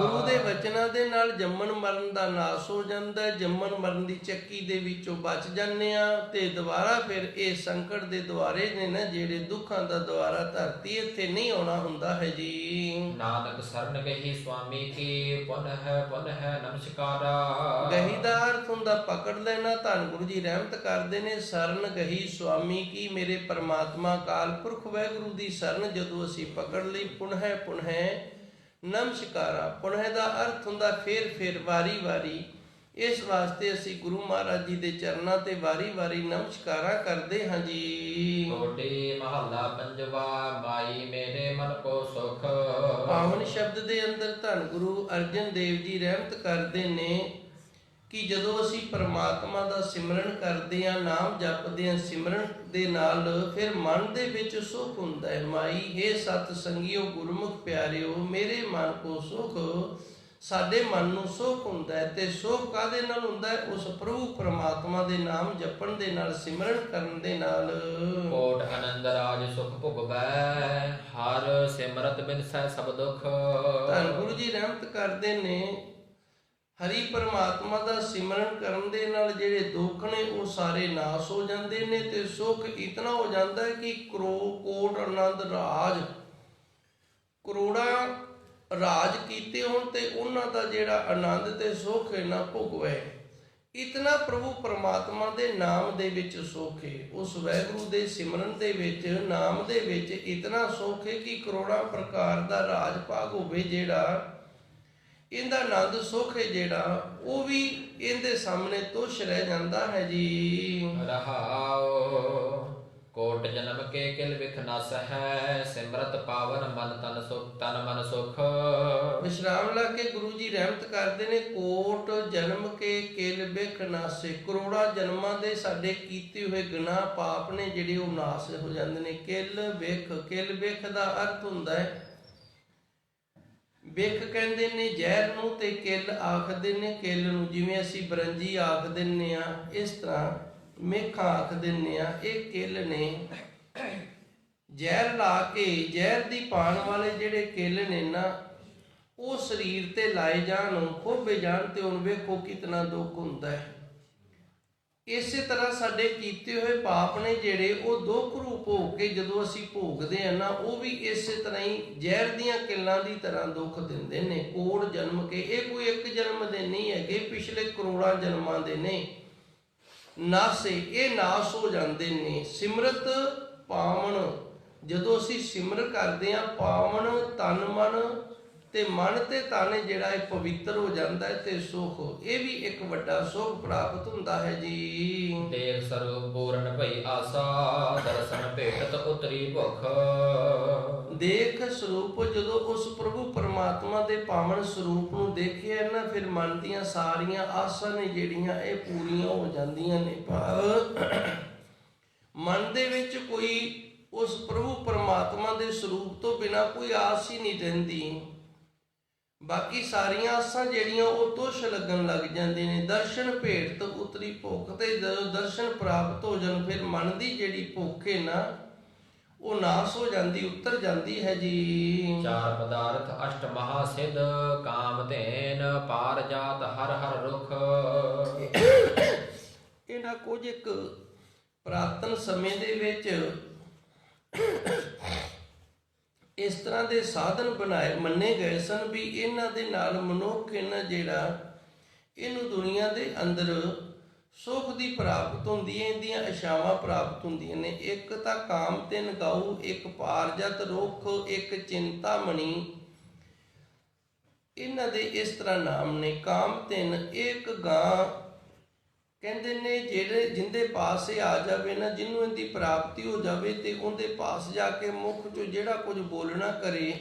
ਗੁਰੂ ਦੇ ਵਚਨਾਂ ਦੇ ਨਾਲ ਜੰਮਣ ਮਰਨ ਦਾ ਨਾਸ ਹੋ ਜਾਂਦਾ ਹੈ। ਜੰਮਣ ਮਰਨ ਦੀ ਚੱਕੀ ਦੇ ਵਿੱਚੋਂ ਬਚ ਜਾਂਦੇ ਆ, ਤੇ ਦੁਬਾਰਾ ਫਿਰ ਇਹ ਸੰਕਟ ਦੇ ਦੁਆਰੇ ਨੇ ਨਾ, ਜਿਹੜੇ ਦੁੱਖਾਂ ਦਾ ਦੁਆਰਾ ਧਰਤੀ ਇੱਥੇ ਨਹੀਂ ਆਉਣਾ ਹੁੰਦਾ ਹੈ ਜੀ। ਨਾਨਕ ਸਰਨ ਗਹੀ ਸੁਆਮੀ ਕੀ ਪੁਨ ਹੈ ਨਮਸਕਾਰਾ। ਗਹੀ ਦਾ ਅਰਥ ਹੁੰਦਾ ਪਕੜ ਲੈਣਾ। ਧੰਨ ਗੁਰੂ ਜੀ ਰਹਿਮਤ ਕਰਦੇ ਨੇ, ਸਰਨ ਗਹੀ ਸੁਆਮੀ ਕੀ, ਮੇਰੇ ਪਰਮਾਤਮਾ ਅਕਾਲ ਪੁਰਖ ਵਾਹਿਗੁਰੂ ਦੀ ਸਰਨ ਜਦੋਂ ਅਸੀਂ ਪਕੜ ਲਈ। ਪੁਨ ਹੈ ਨਮਸਕਾਰਾ। ਪੁਨ ਦਾ ਅਰਥ ਹੁੰਦਾ ਫੇਰ ਵਾਰੀ ਵਾਰੀ। ਇਸ ਵਾਸਤੇ ਅਸੀਂ ਗੁਰੂ ਮਹਾਰਾਜ ਜੀ ਦੇ ਚਰਨਾਂ ਤੇ ਵਾਰੀ ਵਾਰੀ ਨਮਸਕਾਰਾਂ ਕਰਦੇ ਹਾਂ ਜੀ। ਕੋਟੀ ਮਹੱਲਾ ਪੰਜਵਾ। ਮਾਈ ਮੇਰੇ ਮਨ ਕੋ ਸੁਖ। ਪਾਵਨ ਸ਼ਬਦ ਦੇ ਅੰਦਰ ਧੰਨ ਗੁਰੂ ਅਰਜਨ ਦੇਵ ਜੀ ਰਹਿਮਤ ਕਰਦੇ ਨੇ ਕਿ ਜਦੋਂ ਅਸੀਂ ਪਰਮਾਤਮਾ ਦਾ ਸਿਮਰਨ ਕਰਦੇ ਹਾਂ, ਨਾਮ ਜਪਦੇ ਹਾਂ, ਸਿਮਰਨ ਦੇ ਨਾਲ ਫਿਰ ਮਨ ਦੇ ਵਿੱਚ ਸੁਖ ਹੁੰਦਾ ਹੈ। ਮਾਈ ਹੇ ਸਤ ਸੰਗਿਓ ਗੁਰਮੁਖ ਪਿਆਰਿਓ, ਮੇਰੇ ਮਨ ਕੋ ਸੁਖ, ਸਾਡੇ ਮਨ ਨੂੰ ਸੁਖ ਹੁੰਦਾ ਹੈ। ਤੇ ਸੁਖ ਕਾਹਦੇ ਨਾਲ ਹੁੰਦਾ ਹੈ? ਉਸ ਪ੍ਰਭੂ ਪਰਮਾਤਮਾ ਦੇ ਨਾਮ ਜਪਣ ਦੇ ਨਾਲ, ਸਿਮਰਨ ਕਰਨ ਦੇ ਨਾਲ। ਕੋਟ ਆਨੰਦ ਰਾਜ ਸੁਖ ਭੁਗਵੈ, ਹਰ ਸਿਮਰਤ ਬਿਨਸੈ ਸਭ ਦੁਖ। ਧੰਨ ਗੁਰੂ ਜੀ ਰਹਿਮਤ ਕਰਦੇ ਨੇ, ਹਰੀ ਪਰਮਾਤਮਾ ਦਾ ਸਿਮਰਨ ਕਰਨ ਦੇ ਨਾਲ ਜਿਹੜੇ ਦੁੱਖ ਨੇ ਉਹ ਸਾਰੇ ਨਾਸ ਹੋ ਜਾਂਦੇ ਨੇ, ਤੇ ਸੁਖ ਇਤਨਾ ਹੋ ਜਾਂਦਾ ਹੈ ਕਿ ਕੋਟ ਆਨੰਦ ਰਾਜ, ਕਰੋੜਾਂ ਰਾਜ ਕੀਤੇ ਹੋਣ ਤੇ ਉਹਨਾਂ ਦਾ ਜਿਹੜਾ ਆਨੰਦ ਤੇ ਸੁਖ ਹੈ ਨਾ ਭੁਗਵੇ। ਇਤਨਾ ਪ੍ਰਭੂ ਪਰਮਾਤਮਾ ਦੇ ਨਾਮ ਦੇ ਵਿੱਚ ਸੁਖ ਹੈ। ਉਸ ਵਾਹਿਗੁਰੂ ਦੇ ਸਿਮਰਨ ਦੇ ਵਿੱਚ, ਨਾਮ ਦੇ ਵਿੱਚ ਇਤਨਾ ਸੁਖ ਹੈ ਕਿ ਕਰੋੜਾਂ ਪ੍ਰਕਾਰ ਦਾ ਰਾਜ ਭਾਗ ਹੋਵੇ, ਜਿਹੜਾ ਇਹਦਾ ਆਨੰਦ ਸੁਖ ਹੈ ਜਿਹੜਾ, ਉਹ ਵੀ ਇਹਦੇ ਸਾਹਮਣੇ ਤੁਛ ਰਹਿ ਜਾਂਦਾ ਹੈ ਜੀ। ਰਹਾਉ ਕੋਟ ਜਨਮ ਕੇ ਕਿਲ ਵਿਖ ਨਸ ਹੈ, ਸਿਮਰਤ ਪਾਵਨ ਮਨ ਤਨ ਸੁਖ, ਤਨ ਮਨ ਸੁਖ। ਵਿਸ਼ਰਾਮ ਲਾ ਕੇ ਗੁਰੂ ਜੀ ਰਹਿਮਤ ਕਰਦੇ ਨੇ, ਕੋਟ ਜਨਮ ਕੇ ਕਿਲ ਵਿਖ ਨਾਸੇ, ਕਰੋੜਾਂ ਜਨਮਾਂ ਦੇ ਸਾਡੇ ਕੀਤੇ ਹੋਏ ਗੁਨਾਹ ਪਾਪ ਨੇ ਜਿਹੜੇ ਉਹ ਨਾਸ ਹੋ ਜਾਂਦੇ ਨੇ। ਕਿਲ ਵਿਖ ਦਾ ਅਰਥ ਹੁੰਦਾ ਹੈ, ਬਿਖ ਕਹਿੰਦੇ ਨੇ ਜ਼ਹਿਰ ਨੂੰ, ਤੇ ਕਿਲ ਆਖਦੇ ਨੇ ਕਿਲ ਨੂੰ। ਜਿਵੇਂ ਅਸੀਂ ਬਰੰਜੀ ਆਖ ਦਿੰਨੇ ਆ, ਇਸ ਤਰ੍ਹਾਂ ਮੇਖਾਂ ਆਖ ਦਿੰਨੇ ਆ, ਇਹ ਕਿਲ ਨੇ। ਜ਼ਹਿਰ ਲਾ ਕੇ, ਜ਼ਹਿਰ ਦੀ ਪਾਣ ਵਾਲੇ ਜਿਹੜੇ ਕਿਲ ਨੇ ਨਾ, ਉਹ ਸਰੀਰ ਤੇ ਲਾਏ ਜਾਣ, ਖੋਬੇ ਜਾਣ, ਤੇ ਹੁਣ ਵੇਖੋ ਕਿਤਨਾ ਦੁੱਖ ਹੁੰਦਾ ਹੈ। ਇਸੇ ਤਰ੍ਹਾਂ ਸਾਡੇ ਕੀਤੇ ਹੋਏ ਪਾਪ ਨੇ ਜਿਹੜੇ, ਉਹ ਦੁੱਖ ਰੂਪ ਹੋ ਕੇ ਜਦੋਂ ਅਸੀਂ ਭੋਗਦੇ ਆ ਨਾ, ਉਹ ਵੀ ਇਸੇ ਤਰ੍ਹਾਂ ਹੀ ਜ਼ਹਿਰ ਦੀਆਂ ਕਿੱਲਾਂ ਦੀ ਤਰ੍ਹਾਂ ਦੁੱਖ ਦਿੰਦੇ ਨੇ। ਕੋੜ ਜਨਮ ਕੇ, ਇਹ ਕੋਈ ਇੱਕ ਜਨਮ ਦੇ ਨਹੀਂ ਹੈਗੇ, ਪਿਛਲੇ ਕਰੋੜਾਂ ਜਨਮਾਂ ਦੇ ਨੇ। ਨਾਸੇ, ਇਹ ਨਾਸ ਹੋ ਜਾਂਦੇ ਨੇ। ਸਿਮਰਤ ਪਾਵਨ, ਜਦੋਂ ਅਸੀਂ ਸਿਮਰ ਕਰਦੇ ਆ, ਪਾਵਨ ਤਨ ਮਨ, ਤੇ ਮਨ ਤੇ ਤਨ ਜਿਹੜਾ ਇਹ ਪਵਿੱਤਰ ਹੋ ਜਾਂਦਾ ਹੈ, ਤੇ ਸੁਖ, ਇਹ ਵੀ ਇੱਕ ਵੱਡਾ ਸੁਖ ਪ੍ਰਾਪਤ ਹੁੰਦਾ ਹੈ ਜੀ। ਦੇਖ ਸਰੂਪ ਪੂਰਨ ਭਈ ਆਸਾ, ਦਰਸ਼ਨ ਭੇਟਤ ਉਤਰੀ ਭੁਖ। ਦੇਖ ਸਰੂਪ, ਜਦੋਂ ਉਸ ਪ੍ਰਭੂ ਪਰਮਾਤਮਾ ਦੇ ਪਾਵਨ ਸਰੂਪ ਨੂੰ ਦੇਖਿਆ ਨਾ, ਫਿਰ ਮਨ ਦੀਆਂ ਸਾਰੀਆਂ ਆਸਾਂ ਨੇ ਜਿਹੜੀਆਂ ਇਹ ਪੂਰੀਆਂ ਹੋ ਜਾਂਦੀਆਂ ਨੇ। ਭਾਵ ਮਨ ਦੇ ਵਿੱਚ ਕੋਈ ਉਸ ਪ੍ਰਭੂ ਪਰਮਾਤਮਾ ਦੇ ਸਰੂਪ ਤੋਂ ਬਿਨਾਂ ਕੋਈ ਆਸ ਹੀ ਨਹੀਂ ਰਹਿੰਦੀ। ਬਾਕੀ ਸਾਰੀਆਂ ਆਸਾਂ ਜਿਹੜੀਆਂ ਉਹ ਤੁਛ ਲੱਗਣ ਲੱਗ ਜਾਂਦੇ ਨੇ। ਦਰਸ਼ਨ ਭੇਟ ਤੋਂ ਉਤਰੀ ਭੁੱਖ, ਤੇ ਜਦੋਂ ਦਰਸ਼ਨ ਪ੍ਰਾਪਤ ਹੋ ਜਾਣ, ਫਿਰ ਮਨ ਦੀ ਜਿਹੜੀ ਭੁੱਖ ਹੈ ਨਾ, ਉਹ ਨਾਸ ਹੋ ਜਾਂਦੀ, ਉਤਰ ਜਾਂਦੀ ਹੈ ਜੀ। ਚਾਰ ਪਦਾਰਥ ਅਸ਼ਟ ਮਹਾ ਸਿਧ, ਕਾਮ ਧੇਨ ਪਾਰ ਜਾਤ ਹਰ ਹਰ ਰੁਖ। ਇਹਨਾਂ ਕੁਝ ਇੱਕ ਪ੍ਰਾਤਨ ਸਮੇਂ ਦੇ ਵਿੱਚ ਇਸ ਤਰ੍ਹਾਂ ਦੇ ਸਾਧਨ ਬਣਾਏ ਮੰਨੇ ਗਏ ਸਨ ਵੀ ਇਹਨਾਂ ਦੇ ਨਾਲ ਮਨੁੱਖ ਇਹਨਾਂ ਜਿਹੜਾ ਇਹਨੂੰ ਦੁਨੀਆ ਦੇ ਅੰਦਰ ਸੁਖ ਦੀ ਪ੍ਰਾਪਤ ਹੁੰਦੀ ਹੈ, ਇਹਦੀਆਂ ਇਛਾਵਾਂ ਪ੍ਰਾਪਤ ਹੁੰਦੀਆਂ ਨੇ। ਇੱਕ ਤਾਂ ਕਾਮ ਤਿੰਨ ਗਾਊ, ਇੱਕ ਪਾਰਜਤ ਰੁੱਖ, ਇੱਕ ਚਿੰਤਾਮਣੀ, ਇਹਨਾਂ ਦੇ ਇਸ ਤਰ੍ਹਾਂ ਨਾਮ ਨੇ। ਕਾਮ ਤਿੰਨ, ਇੱਕ ਗਾਂ ਕਹਿੰਦੇ ਨੇ ਜਿਹੜੇ ਜਿੰਦੇ ਪਾਸ ਇਹ ਆ ਜਾਵੇ ਨਾ, ਜਿਹਨੂੰ ਇਹਦੀ ਪ੍ਰਾਪਤੀ ਹੋ ਜਾਵੇ ਤੇ ਉਹਦੇ ਪਾਸ ਜਾ ਕੇ ਮੁਖ ਚੋਂ ਜਿਹੜਾ ਕੁਝ ਬੋਲਣਾ ਕਰੇ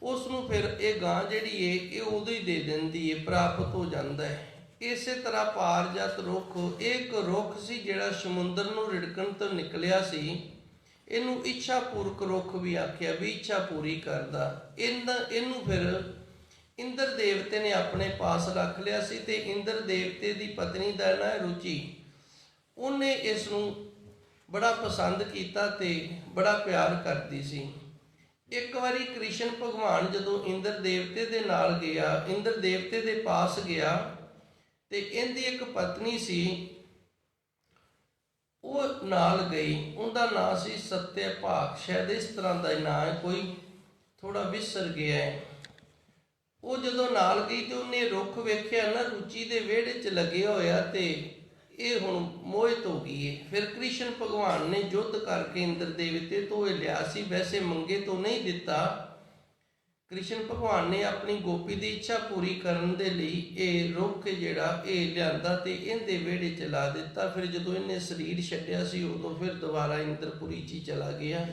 ਉਸ ਨੂੰ ਫਿਰ ਇਹ ਗਾਂ ਜਿਹੜੀ ਏ ਇਹ ਉਦੋਂ ਹੀ ਦੇ ਦਿੰਦੀ ਏ, ਪ੍ਰਾਪਤ ਹੋ ਜਾਂਦਾ ਹੈ। ਇਸੇ ਤਰ੍ਹਾਂ ਪਾਰਜਾਤ ਰੁੱਖ, ਇਹ ਇੱਕ ਰੁੱਖ ਸੀ ਜਿਹੜਾ ਸਮੁੰਦਰ ਨੂੰ ਰਿੜਕਣ ਤੋਂ ਨਿਕਲਿਆ ਸੀ। ਇਹਨੂੰ ਇੱਛਾ ਪੂਰਕ ਰੁੱਖ ਵੀ ਆਖਿਆ, ਵੀ ਇੱਛਾ ਪੂਰੀ ਕਰਦਾ। ਇਹਨੂੰ ਫਿਰ ਇੰਦਰ ਦੇਵਤੇ ਨੇ ਆਪਣੇ ਪਾਸ ਰੱਖ ਲਿਆ ਸੀ ਤੇ ਇੰਦਰ ਦੇਵਤੇ ਦੀ ਪਤਨੀ ਦਾ ਨਾਂ ਰੁਚੀ। ਉਹਨੇ ਇਸ ਨੂੰ ਬੜਾ ਪਸੰਦ ਕੀਤਾ ਤੇ ਬੜਾ ਪਿਆਰ ਕਰਦੀ ਸੀ। ਇੱਕ ਵਾਰੀ ਕ੍ਰਿਸ਼ਨ ਭਗਵਾਨ ਜਦੋਂ ਇੰਦਰ ਦੇਵਤੇ ਦੇ ਨਾਲ ਗਿਆ, ਇੰਦਰ ਦੇਵਤੇ ਦੇ ਪਾਸ ਗਿਆ ਤੇ ਇਹਦੀ ਇੱਕ ਪਤਨੀ ਸੀ, ਉਹ ਨਾਲ ਗਈ। ਉਹਦਾ ਨਾਂ ਸੀ ਸਤਿਆਭਾਗ, ਸ਼ਾਇਦ ਇਸ ਤਰ੍ਹਾਂ ਦਾ ਨਾਂ ਹੈ, ਕੋਈ ਥੋੜਾ ਵਿਸਰ ਗਿਆ ਹੈ। ਉਹ ਜਦੋਂ ਨਾਲ ਗਈ ਤੇ ਉਹਨੇ ਰੁੱਖ ਵੇਖਿਆ ਨਾ ਰੁਚੀ ਦੇ ਵਿਹੜੇ 'ਚ ਲੱਗਿਆ ਹੋਇਆ ਤੇ ਇਹ ਹੁਣ ਮੋਹਿਤ ਹੋ ਗਈ ਹੈ। ਫਿਰ ਕ੍ਰਿਸ਼ਨ ਭਗਵਾਨ ਨੇ ਯੁੱਧ ਕਰਕੇ ਇੰਦਰ ਦੇਵਤੇ ਤੋਂ ਇਹ ਲਿਆ ਸੀ, ਵੈਸੇ ਮੰਗੇ ਤੋਂ ਨਹੀਂ ਦਿੱਤਾ। ਕ੍ਰਿਸ਼ਨ ਭਗਵਾਨ ਨੇ ਆਪਣੀ ਗੋਪੀ ਦੀ ਇੱਛਾ ਪੂਰੀ ਕਰਨ ਦੇ ਲਈ ਇਹ ਰੁੱਖ ਜਿਹੜਾ ਇਹ ਲਿਆਂਦਾ ਤੇ ਇਹਦੇ ਵਿਹੜੇ 'ਚ ਲਾ ਦਿੱਤਾ। ਫਿਰ ਜਦੋਂ ਇਹਨੇ ਸਰੀਰ ਛੱਡਿਆ ਸੀ ਉਦੋਂ ਫਿਰ ਦੁਬਾਰਾ ਇੰਦਰਪੁਰੀ 'ਚ ਹੀ ਚਲਾ ਗਿਆ।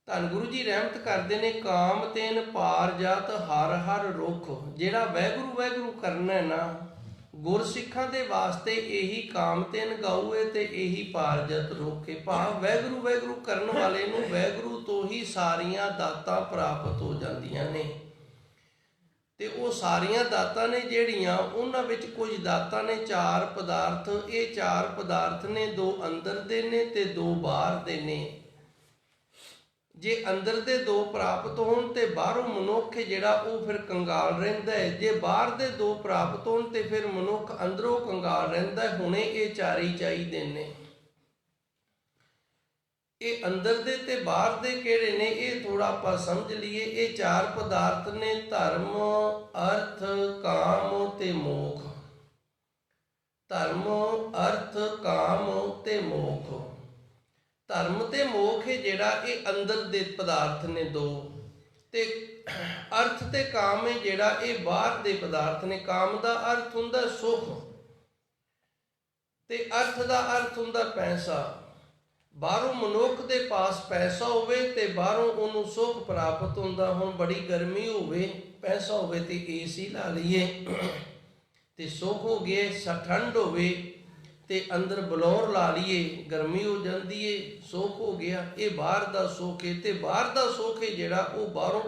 ਧੰਨ ਗੁਰੂ ਜੀ ਰਹਿਮਤ ਕਰਦੇ ਨੇ, ਕਾਮ ਤੇਨ ਪਾਰਜਾਤ ਹਰ ਹਰ ਰੁੱਖ। ਜਿਹੜਾ ਵਾਹਿਗੁਰੂ ਵਾਹਿਗੁਰੂ ਕਰਨਾ ਹੈ ਨਾ, ਗੁਰਸਿੱਖਾਂ ਦੇ ਵਾਸਤੇ ਇਹੀ ਕਾਮ ਤੇਨ ਗਾਊ ਹੈ ਤੇ ਇਹੀ ਪਾਰਜਾਤ ਰੁੱਖ ਹੈ। ਭਾਵ ਵਾਹਿਗੁਰੂ ਵਾਹਿਗੁਰੂ ਕਰਨ ਵਾਲੇ ਨੂੰ ਵਾਹਿਗੁਰੂ ਤੋਂ ਹੀ ਸਾਰੀਆਂ ਦਾਤਾਂ ਪ੍ਰਾਪਤ ਹੋ ਜਾਂਦੀਆਂ ਨੇ। ਤੇ ਉਹ ਸਾਰੀਆਂ ਦਾਤਾਂ ਨੇ ਜਿਹੜੀਆਂ, ਉਹਨਾਂ ਵਿੱਚ ਕੁਝ ਦਾਤਾਂ ਨੇ ਚਾਰ ਪਦਾਰਥ। ਇਹ ਚਾਰ ਪਦਾਰਥ ਨੇ, ਦੋ ਅੰਦਰ ਦੇ ਨੇ ਤੇ ਦੋ ਬਾਹਰ ਦੇ ਨੇ। ਜੇ ਅੰਦਰ ਦੇ ਦੋ ਪ੍ਰਾਪਤ ਹੋਣ ਤੇ ਬਾਹਰੋਂ ਮਨੁੱਖ ਜਿਹੜਾ ਉਹ ਫਿਰ ਕੰਗਾਲ ਰਹਿੰਦਾ ਹੈ। ਜੇ ਬਾਹਰ ਦੇ ਦੋ ਪ੍ਰਾਪਤ ਹੋਣ ਤੇ ਫਿਰ ਮਨੁੱਖ ਅੰਦਰੋਂ ਕੰਗਾਲ ਰਹਿੰਦਾ ਹੈ। ਹੁਣੇ ਇਹ ਚਾਰ ਹੀ ਚਾਹੀਦੇ ਨੇ। ਇਹ ਅੰਦਰ ਦੇ ਤੇ ਬਾਹਰ ਦੇ ਕਿਹੜੇ ਨੇ, ਇਹ ਥੋੜਾ ਆਪਾਂ ਸਮਝ ਲਈਏ। ਇਹ ਚਾਰ ਪਦਾਰਥ ਨੇ ਧਰਮ, ਅਰਥ, ਕਾਮ ਤੇ ਮੋਖ। ਧਰਮ, ਅਰਥ, ਕਾਮ ਤੇ ਮੋਖ। ਧਰਮ ਤੇ ਮੋਖ ਹੈ ਜਿਹੜਾ ਇਹ ਅੰਦਰ ਦੇ ਪਦਾਰਥ ਨੇ ਦੋ, ਤੇ ਅਰਥ ਤੇ ਕਾਮ ਹੈ ਜਿਹੜਾ ਇਹ ਬਾਹਰ ਦੇ ਪਦਾਰਥ ਨੇ। ਕਾਮ ਦਾ ਅਰਥ ਹੁੰਦਾ ਸੁਖ ਤੇ ਅਰਥ ਦਾ ਅਰਥ ਹੁੰਦਾ ਪੈਸਾ। ਬਾਹਰੋਂ ਮਨੁੱਖ ਦੇ ਪਾਸ ਪੈਸਾ ਹੋਵੇ ਤੇ ਬਾਹਰੋਂ ਉਹਨੂੰ ਸੁਖ ਪ੍ਰਾਪਤ ਹੁੰਦਾ। ਹੁਣ ਬੜੀ ਗਰਮੀ ਹੋਵੇ, ਪੈਸਾ ਹੋਵੇ ਤੇ ਏਸੀ ਲਾ ਲਈਏ ਤੇ ਸੁਖ ਹੋ ਗਏ। ਠੰਡ ਹੋਵੇ ਤੇ ਅੰਦਰ ਬਲੌਰ ਲਾ ਲਈਏ, ਗਰਮੀ ਹੋ ਜਾਂਦੀ ਏ, ਸੁੱਖ ਹੋ ਗਿਆ। ਇਹ ਬਾਹਰ ਦਾ ਸੁੱਖ ਹੈ। ਤੇ ਬਾਹਰ ਦਾ ਸੁੱਖ ਹੈ ਜਿਹੜਾ ਉਹ ਬਾਹਰੋਂ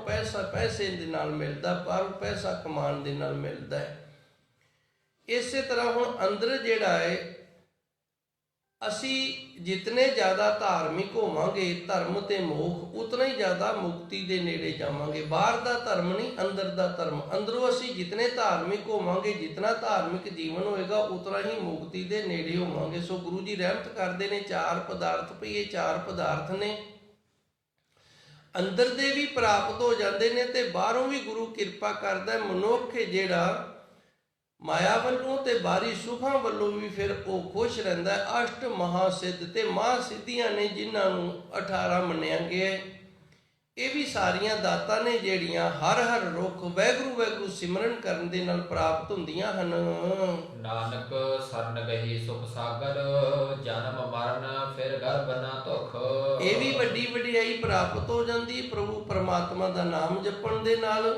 ਪੈਸੇ ਦੇ ਨਾਲ ਮਿਲਦਾ, ਬਾਹਰੋਂ ਪੈਸਾ ਕਮਾਉਣ ਦੇ ਨਾਲ ਮਿਲਦਾ ਹੈ। ਇਸੇ ਤਰ੍ਹਾਂ ਹੁਣ ਅੰਦਰ ਜਿਹੜਾ ਹੈ, ਅਸੀਂ ਜਿਤਨੇ ਜ਼ਿਆਦਾ ਧਾਰਮਿਕ ਹੋਵਾਂਗੇ, ਧਰਮ ਤੇ ਮੋਖ, ਉਤਨਾ ਹੀ ਜ਼ਿਆਦਾ ਮੁਕਤੀ ਦੇ ਨੇੜੇ ਜਾਵਾਂਗੇ। ਬਾਹਰ ਦਾ ਧਰਮ ਨਹੀਂ, ਅੰਦਰ ਦਾ ਧਰਮ। ਅੰਦਰੋਂ ਅਸੀਂ ਜਿਤਨੇ ਧਾਰਮਿਕ ਹੋਵਾਂਗੇ, ਜਿਤਨਾ ਧਾਰਮਿਕ ਜੀਵਨ ਹੋਏਗਾ, ਉਤਨਾ ਹੀ ਮੁਕਤੀ ਦੇ ਨੇੜੇ ਹੋਵਾਂਗੇ। ਸੋ ਗੁਰੂ ਜੀ ਰਹਿਮਤ ਕਰਦੇ ਨੇ, ਚਾਰ ਪਦਾਰਥ ਪਈ, ਇਹ ਚਾਰ ਪਦਾਰਥ ਨੇ ਅੰਦਰ ਦੇ ਵੀ ਪ੍ਰਾਪਤ ਹੋ ਜਾਂਦੇ ਨੇ ਤੇ ਬਾਹਰੋਂ ਵੀ ਗੁਰੂ ਕਿਰਪਾ ਕਰਦਾ। ਮਨੁੱਖ ਜਿਹੜਾ ਮਾਇਆ ਵੱਲੋਂ ਤੇ ਬਾਹਰੀ ਸੁਖਾਂ ਵੱਲੋਂ ਵੀ ਫਿਰ ਉਹ ਖੁਸ਼ ਰਹਿੰਦਾ। ਅਸ਼ਟ ਮਹਾਸਿੱਧ ਤੇ ਮਹਾਸਿੱਧੀਆਂ ਨੇ ਜਿਨ੍ਹਾਂ ਨੂੰ 18 ਮੰਨਿਆ ਗਿਆ। ਇਹ ਵੀ ਸਾਰੀਆਂ ਦਾਤਾਂ ਨੇ ਜਿਹੜੀਆਂ ਹਰ ਹਰ ਰੁੱਖ ਵਾਹਿਗੁਰੂ ਵਾਹਿਗੁਰੂ ਸਿਮਰਨ ਕਰਨ ਦੇ ਨਾਲ ਪ੍ਰਾਪਤ ਹੁੰਦੀਆਂ ਹਨ। ਨਾਨਕ ਸਰਨ ਗਹੀ ਸੁਖ ਸਾਗਰ, ਜਨਮ ਮਰਨ ਫਿਰ ਗਰਭ ਨਾ ਤੁਖ। ਇਹ ਵੀ ਵੱਡੀ ਵਡਿਆਈ ਪ੍ਰਾਪਤ ਹੋ ਜਾਂਦੀ ਪ੍ਰਭੂ ਪਰਮਾਤਮਾ ਦਾ ਨਾਮ ਜਪਣ ਦੇ ਨਾਲ।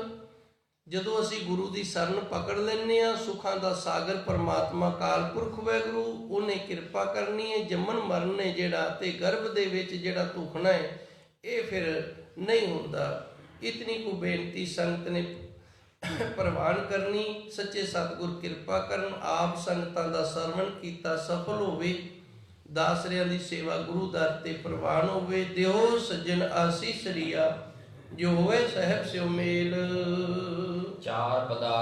ਜਦੋਂ ਅਸੀਂ ਗੁਰੂ ਦੀ ਸ਼ਰਨ ਪਕੜ ਲੈਂਦੇ ਹਾਂ, ਸੁੱਖਾਂ ਦਾ ਸਾਗਰ ਪਰਮਾਤਮਾ ਕਾਲ ਪੁਰਖ ਵਾਹਿਗੁਰੂ, ਉਹਨੇ ਕਿਰਪਾ ਕਰਨੀ ਹੈ। ਜੰਮਣ ਮਰਨ ਨੇ ਜਿਹੜਾ ਤੇ ਗਰਭ ਦੇ ਵਿੱਚ ਜਿਹੜਾ ਧੁਖਣਾ ਹੈ, ਇਹ ਫਿਰ ਨਹੀਂ ਹੁੰਦਾ। ਇਤਨੀ ਕੁ ਬੇਨਤੀ ਸੰਗਤ ਨੇ ਪ੍ਰਵਾਨ ਕਰਨੀ। ਸੱਚੇ ਸਤਿਗੁਰ ਕਿਰਪਾ ਕਰਨ, ਆਪ ਸੰਗਤਾਂ ਦਾ ਸਰਵਣ ਕੀਤਾ ਸਫਲ ਹੋਵੇ। ਦਾਸਰਿਆਂ ਦੀ ਸੇਵਾ ਗੁਰੂ ਦਰ ਤੇ ਪ੍ਰਵਾਨ ਹੋਵੇ। ਦਿਓ ਸੱਜਣ ਆਸੀਸ ਰੀਆ, ਜੋ ਹੋਵੇ ਸਹਿਬ ਸਿਉ ਮੇਲ। ਚਾਰ ਪਦਾਰਥ